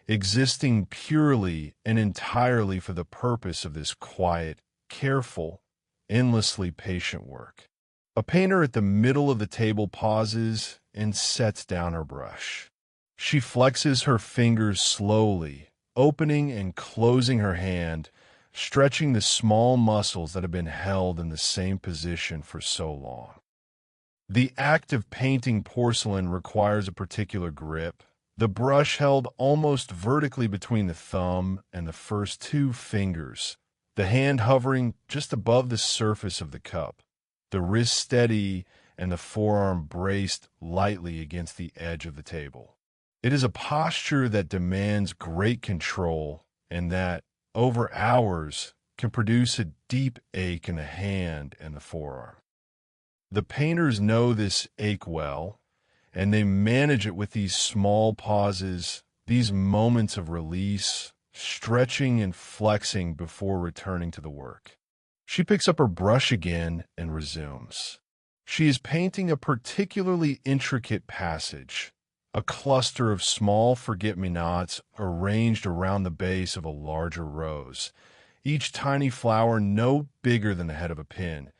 existing purely and entirely for the purpose of this quiet, careful, endlessly patient work. A painter at the middle of the table pauses and sets down her brush. She flexes her fingers slowly, opening and closing her hand, stretching the small muscles that have been held in the same position for so long. The act of painting porcelain requires a particular grip, the brush held almost vertically between the thumb and the first 2 fingers, the hand hovering just above the surface of the cup, the wrist steady and the forearm braced lightly against the edge of the table. It is a posture that demands great control and that, over hours, can produce a deep ache in the hand and the forearm. The painters know this ache well, and they manage it with these small pauses, these moments of release, stretching and flexing before returning to the work. She picks up her brush again and resumes. She is painting a particularly intricate passage, a cluster of small forget-me-nots arranged around the base of a larger rose, each tiny flower no bigger than the head of a pin,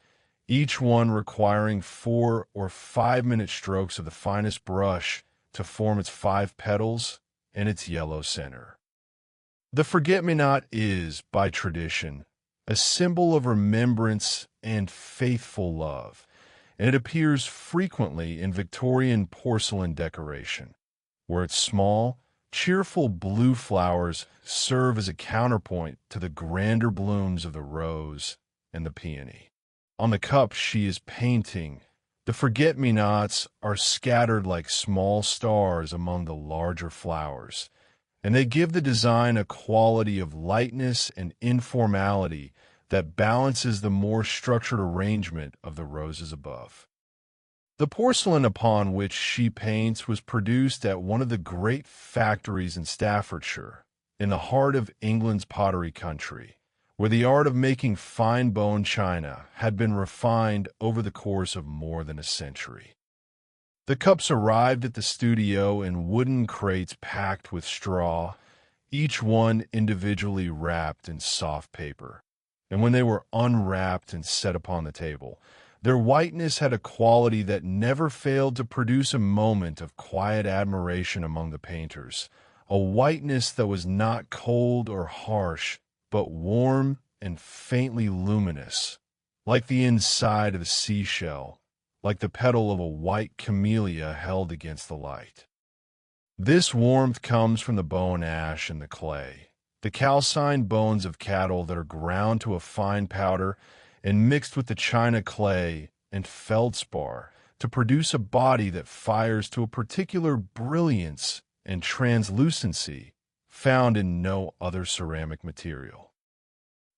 each one requiring 4 or 5-minute strokes of the finest brush to form its 5 petals and its yellow center. The forget-me-not is, by tradition, a symbol of remembrance and faithful love, and it appears frequently in Victorian porcelain decoration, where its small, cheerful blue flowers serve as a counterpoint to the grander blooms of the rose and the peony. On the cup she is painting, the forget-me-nots are scattered like small stars among the larger flowers, and they give the design a quality of lightness and informality that balances the more structured arrangement of the roses above. The porcelain upon which she paints was produced at one of the great factories in Staffordshire, in the heart of England's pottery country, where the art of making fine bone china had been refined over the course of more than a century. The cups arrived at the studio in wooden crates packed with straw, each one individually wrapped in soft paper, and when they were unwrapped and set upon the table, their whiteness had a quality that never failed to produce a moment of quiet admiration among the painters, a whiteness that was not cold or harsh, but warm and faintly luminous, like the inside of a seashell, like the petal of a white camellia held against the light. This warmth comes from the bone ash and the clay, the calcined bones of cattle that are ground to a fine powder and mixed with the china clay and feldspar to produce a body that fires to a particular brilliance and translucency found in no other ceramic material.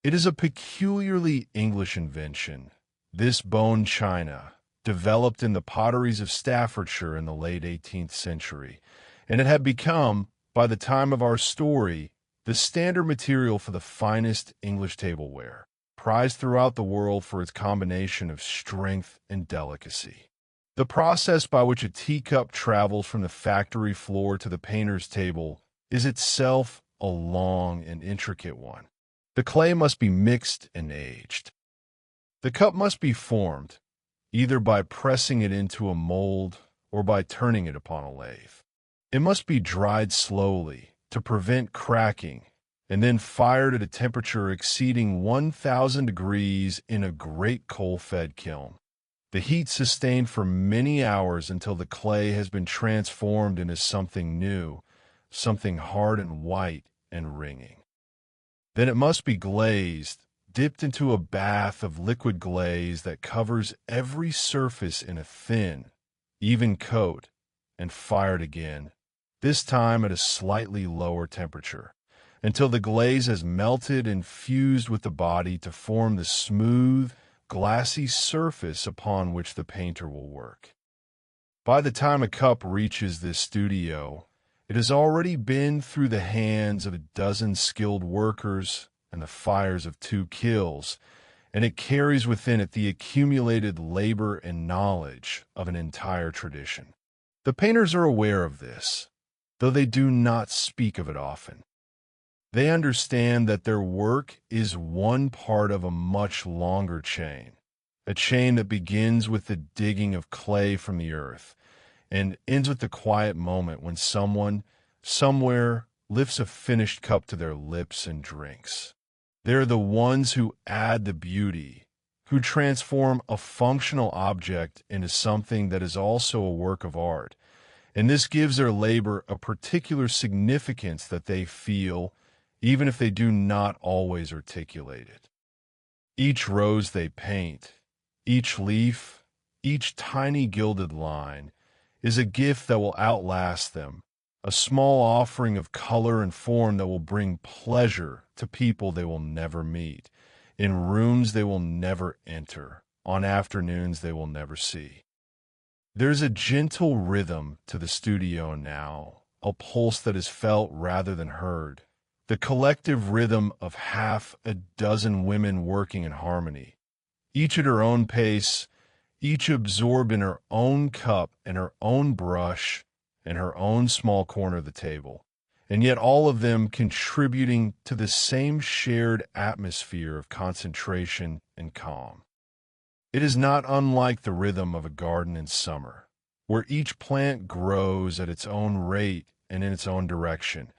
It is a peculiarly English invention, this bone china, developed in the potteries of Staffordshire in the late 18th century, and it had become, by the time of our story, the standard material for the finest English tableware, prized throughout the world for its combination of strength and delicacy. The process by which a teacup travels from the factory floor to the painter's table is itself a long and intricate one. The clay must be mixed and aged. The cup must be formed, either by pressing it into a mold or by turning it upon a lathe. It must be dried slowly to prevent cracking, and then fired at a temperature exceeding 1,000 degrees in a great coal-fed kiln. The heat sustained for many hours until the clay has been transformed into something new, something hard and white and ringing. Then it must be glazed, dipped into a bath of liquid glaze that covers every surface in a thin, even coat, and fired again, this time at a slightly lower temperature, until the glaze has melted and fused with the body to form the smooth, glassy surface upon which the painter will work. By the time a cup reaches this studio, it has already been through the hands of a dozen skilled workers and the fires of 2 kilns, and it carries within it the accumulated labor and knowledge of an entire tradition. The painters are aware of this, though they do not speak of it often. They understand that their work is one part of a much longer chain, a chain that begins with the digging of clay from the earth and ends with the quiet moment when someone, somewhere, lifts a finished cup to their lips and drinks. They're the ones who add the beauty, who transform a functional object into something that is also a work of art, and this gives their labor a particular significance that they feel, even if they do not always articulate it. Each rose they paint, each leaf, each tiny gilded line, is a gift that will outlast them, a small offering of color and form that will bring pleasure to people they will never meet, in rooms they will never enter, on afternoons they will never see. There's a gentle rhythm to the studio now, a pulse that is felt rather than heard, the collective rhythm of half a dozen women working in harmony, each at her own pace, each absorbed in her own cup and her own brush and her own small corner of the table, and yet all of them contributing to the same shared atmosphere of concentration and calm. It is not unlike the rhythm of a garden in summer, where each plant grows at its own rate and in its own direction,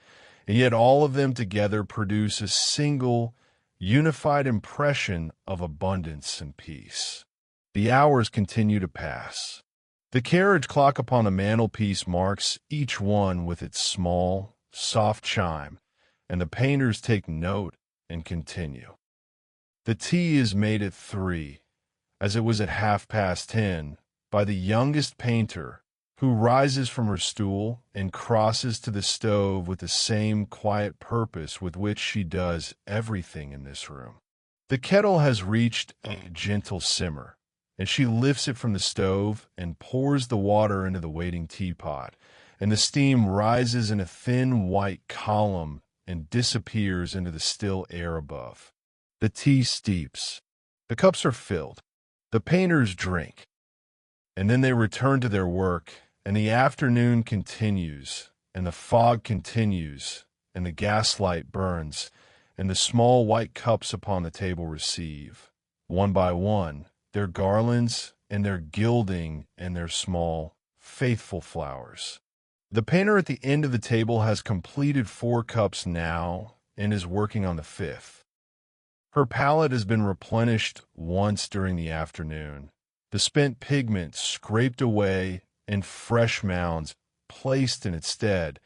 and yet all of them together produce a single, unified impression of abundance and peace. The hours continue to pass. The carriage clock upon the mantelpiece marks each one with its small, soft chime, and the painters take note and continue. The tea is made at 3, as it was at 10:30, by the youngest painter, who rises from her stool and crosses to the stove with the same quiet purpose with which she does everything in this room. The kettle has reached a gentle simmer, and she lifts it from the stove and pours the water into the waiting teapot, and the steam rises in a thin white column and disappears into the still air above. The tea steeps. The cups are filled. The painters drink. And then they return to their work, and the afternoon continues, and the fog continues, and the gaslight burns, and the small white cups upon the table receive, one by one, their garlands and their gilding and their small, faithful flowers. The painter at the end of the table has completed 4 cups now and is working on the 5th. Her palette has been replenished once during the afternoon, the spent pigment scraped away and fresh mounds placed in its stead,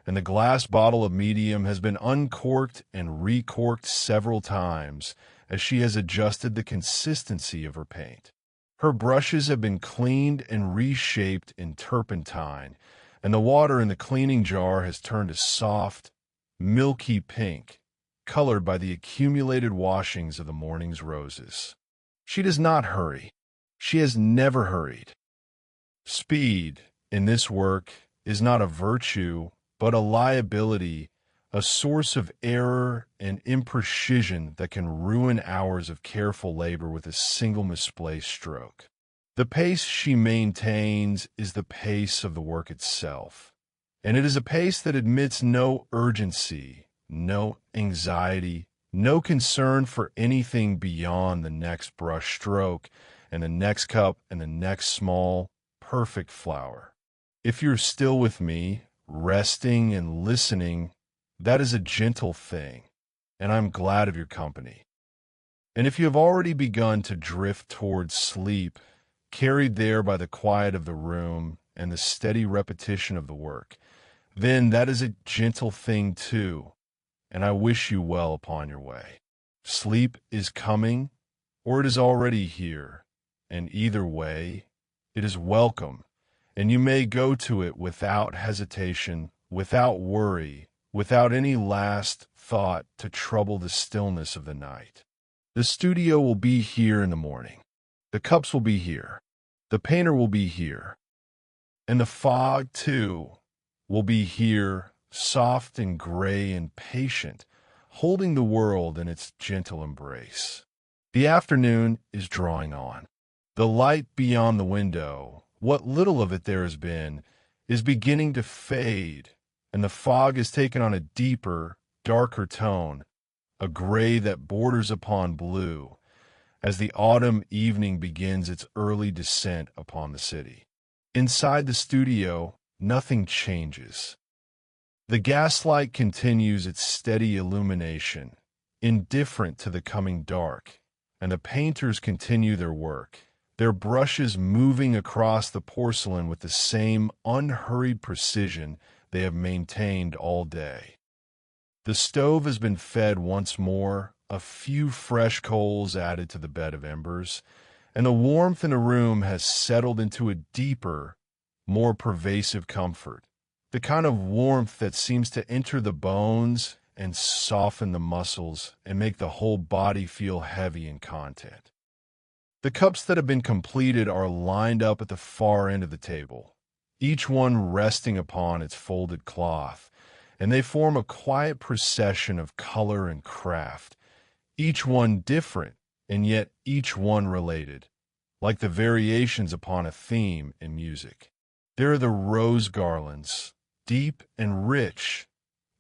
and the glass bottle of medium has been uncorked and recorked several times as she has adjusted the consistency of her paint. Her brushes have been cleaned and reshaped in turpentine, and the water in the cleaning jar has turned a soft, milky pink, colored by the accumulated washings of the morning's roses. She does not hurry. She has never hurried. Speed, in this work, is not a virtue, but a liability, a source of error and imprecision that can ruin hours of careful labor with a single misplaced stroke. The pace she maintains is the pace of the work itself, and it is a pace that admits no urgency, no anxiety, no concern for anything beyond the next brush stroke and the next cup and the next small, perfect flower. If you're still with me, resting and listening, that is a gentle thing, and I'm glad of your company. And if you have already begun to drift towards sleep, carried there by the quiet of the room and the steady repetition of the work, then that is a gentle thing too, and I wish you well upon your way. Sleep is coming, or it is already here, and either way, it is welcome, and you may go to it without hesitation, without worry, without any last thought to trouble the stillness of the night. The studio will be here in the morning. The cups will be here. The painter will be here. And the fog, too, will be here, soft and gray and patient, holding the world in its gentle embrace. The afternoon is drawing on. The light beyond the window, what little of it there has been, is beginning to fade, and the fog has taken on a deeper, darker tone, a gray that borders upon blue, as the autumn evening begins its early descent upon the city. Inside the studio, nothing changes. The gaslight continues its steady illumination, indifferent to the coming dark, and the painters continue their work, their brushes moving across the porcelain with the same unhurried precision they have maintained all day. The stove has been fed once more, a few fresh coals added to the bed of embers, and the warmth in the room has settled into a deeper, more pervasive comfort, the kind of warmth that seems to enter the bones and soften the muscles and make the whole body feel heavy in content. The cups that have been completed are lined up at the far end of the table, each one resting upon its folded cloth, and they form a quiet procession of color and craft, each one different, and yet each one related, like the variations upon a theme in music. There are the rose garlands, deep and rich,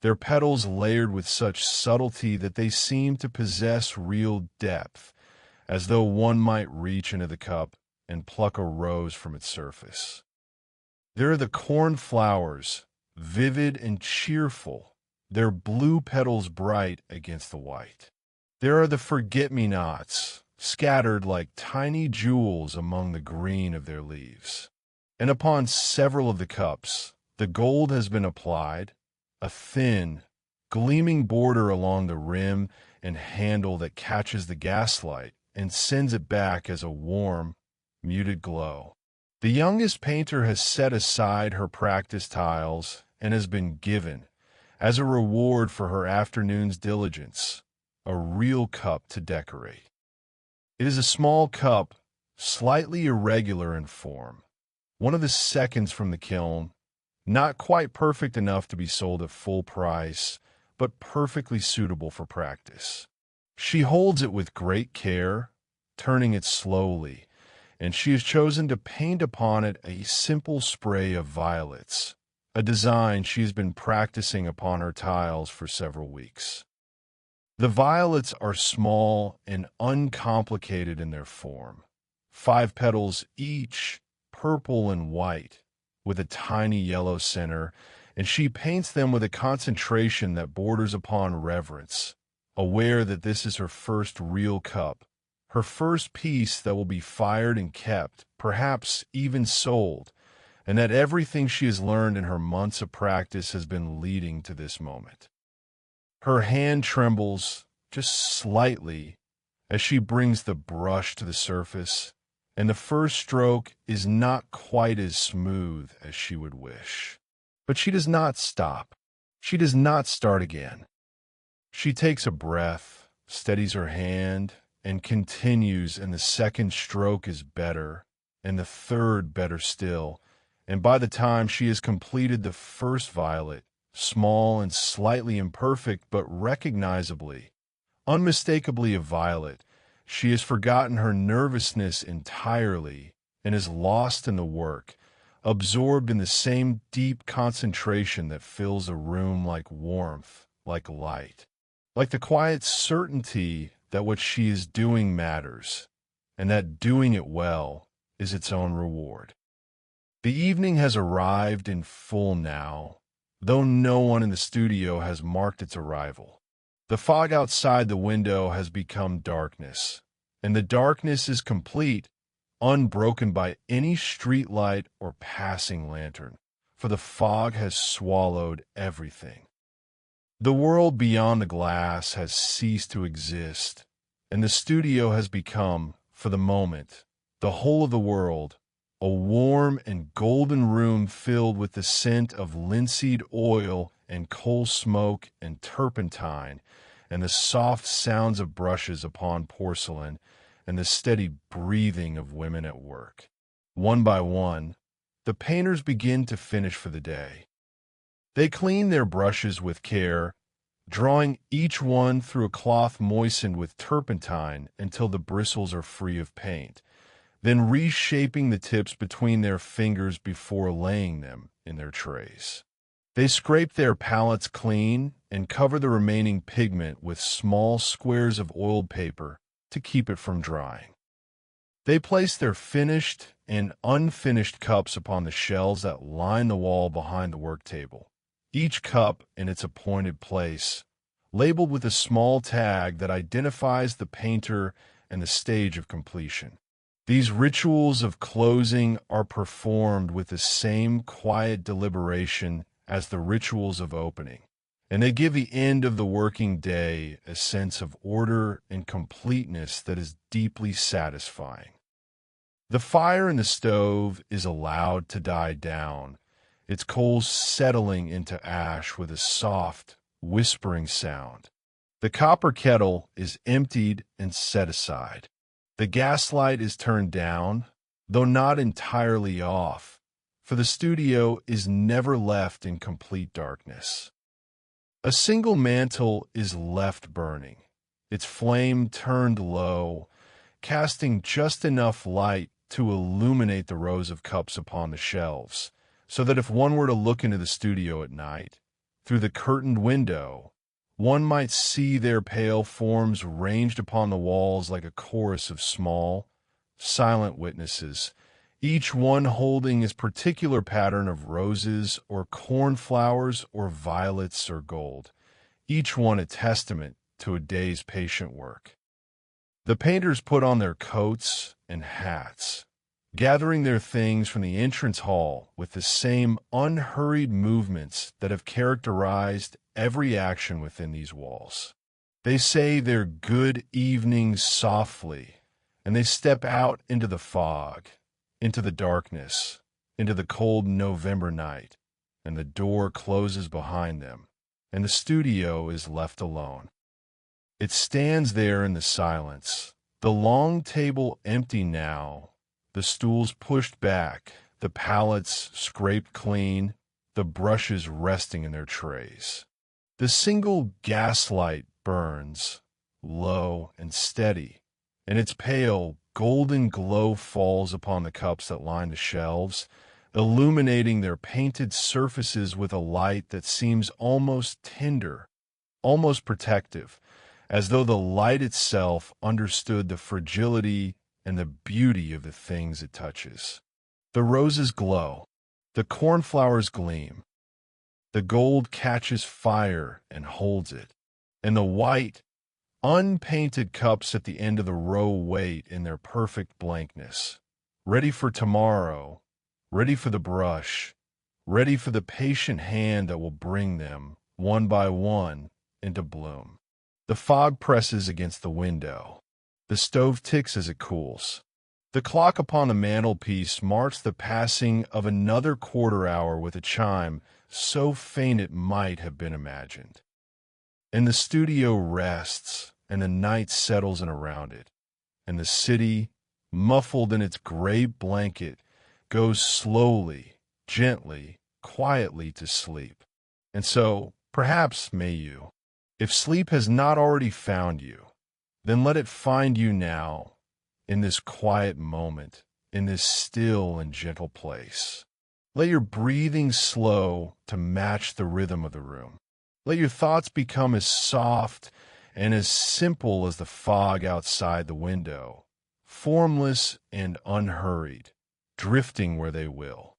their petals layered with such subtlety that they seem to possess real depth, as though one might reach into the cup and pluck a rose from its surface. There are the cornflowers, vivid and cheerful, their blue petals bright against the white. There are the forget-me-nots, scattered like tiny jewels among the green of their leaves. And upon several of the cups, the gold has been applied, a thin, gleaming border along the rim and handle that catches the gaslight and sends it back as a warm, muted glow. The youngest painter has set aside her practice tiles and has been given, as a reward for her afternoon's diligence, a real cup to decorate. It is a small cup, slightly irregular in form, one of the seconds from the kiln, not quite perfect enough to be sold at full price, but perfectly suitable for practice. She holds it with great care, turning it slowly, and she has chosen to paint upon it a simple spray of violets, a design she has been practicing upon her tiles for several weeks. The violets are small and uncomplicated in their form, 5 petals each, purple and white, with a tiny yellow center, and she paints them with a concentration that borders upon reverence, aware that this is her first real cup, her first piece that will be fired and kept, perhaps even sold, and that everything she has learned in her months of practice has been leading to this moment. Her hand trembles just slightly as she brings the brush to the surface, and the first stroke is not quite as smooth as she would wish. But she does not stop. She does not start again. She takes a breath, steadies her hand, and continues, and the second stroke is better, and the third better still, and by the time she has completed the first violet, small and slightly imperfect but recognizably, unmistakably a violet, she has forgotten her nervousness entirely and is lost in the work, absorbed in the same deep concentration that fills a room like warmth, like light, like the quiet certainty that what she is doing matters, and that doing it well is its own reward. The evening has arrived in full now, though no one in the studio has marked its arrival. The fog outside the window has become darkness, and the darkness is complete, unbroken by any street light or passing lantern, for the fog has swallowed everything. The world beyond the glass has ceased to exist, and the studio has become, for the moment, the whole of the world, a warm and golden room filled with the scent of linseed oil and coal smoke and turpentine, and the soft sounds of brushes upon porcelain, and the steady breathing of women at work. One by one, the painters begin to finish for the day. They clean their brushes with care, drawing each one through a cloth moistened with turpentine until the bristles are free of paint, then reshaping the tips between their fingers before laying them in their trays. They scrape their palettes clean and cover the remaining pigment with small squares of oiled paper to keep it from drying. They place their finished and unfinished cups upon the shelves that line the wall behind the work table, each cup in its appointed place, labeled with a small tag that identifies the painter and the stage of completion. These rituals of closing are performed with the same quiet deliberation as the rituals of opening, and they give the end of the working day a sense of order and completeness that is deeply satisfying. The fire in the stove is allowed to die down, its coals settling into ash with a soft, whispering sound. The copper kettle is emptied and set aside. The gaslight is turned down, though not entirely off, for the studio is never left in complete darkness. A single mantle is left burning, its flame turned low, casting just enough light to illuminate the rows of cups upon the shelves, so that if one were to look into the studio at night, through the curtained window, one might see their pale forms ranged upon the walls like a chorus of small, silent witnesses, each one holding his particular pattern of roses or cornflowers or violets or gold, each one a testament to a day's patient work. The painters put on their coats and hats, gathering their things from the entrance hall with the same unhurried movements that have characterized every action within these walls. They say their good evenings softly, and they step out into the fog, into the darkness, into the cold November night, and the door closes behind them, and the studio is left alone. It stands there in the silence, the long table empty now, the stools pushed back, the palettes scraped clean, the brushes resting in their trays. The single gaslight burns, low and steady, and its pale, golden glow falls upon the cups that line the shelves, illuminating their painted surfaces with a light that seems almost tender, almost protective, as though the light itself understood the fragility and the beauty of the things it touches. The roses glow, the cornflowers gleam, the gold catches fire and holds it, and the white, unpainted cups at the end of the row wait in their perfect blankness, ready for tomorrow, ready for the brush, ready for the patient hand that will bring them, one by one, into bloom. The fog presses against the window. The stove ticks as it cools. The clock upon the mantelpiece marks the passing of another quarter hour with a chime so faint it might have been imagined. And the studio rests, and the night settles in around it, and the city, muffled in its gray blanket, goes slowly, gently, quietly to sleep. And so, perhaps, may you, if sleep has not already found you, then let it find you now, in this quiet moment, in this still and gentle place. Let your breathing slow to match the rhythm of the room. Let your thoughts become as soft and as simple as the fog outside the window, formless and unhurried, drifting where they will.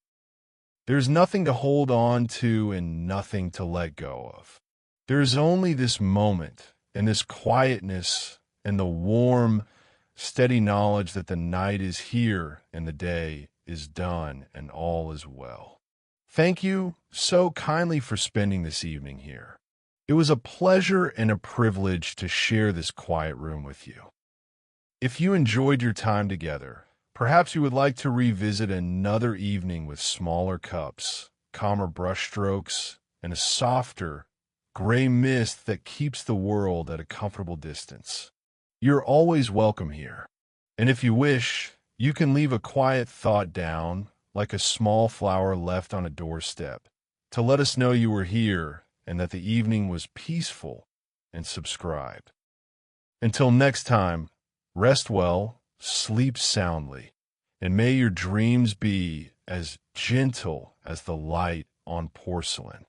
There's nothing to hold on to and nothing to let go of. There is only this moment and this quietness and the warm, steady knowledge that the night is here and the day is done and all is well. Thank you so kindly for spending this evening here. It was a pleasure and a privilege to share this quiet room with you. If you enjoyed your time together, perhaps you would like to revisit another evening with smaller cups, calmer brushstrokes, and a softer, gray mist that keeps the world at a comfortable distance. You're always welcome here. And if you wish, you can leave a quiet thought down, like a small flower left on a doorstep, to let us know you were here and that the evening was peaceful, and subscribe. Until next time, rest well, sleep soundly, and may your dreams be as gentle as the light on porcelain.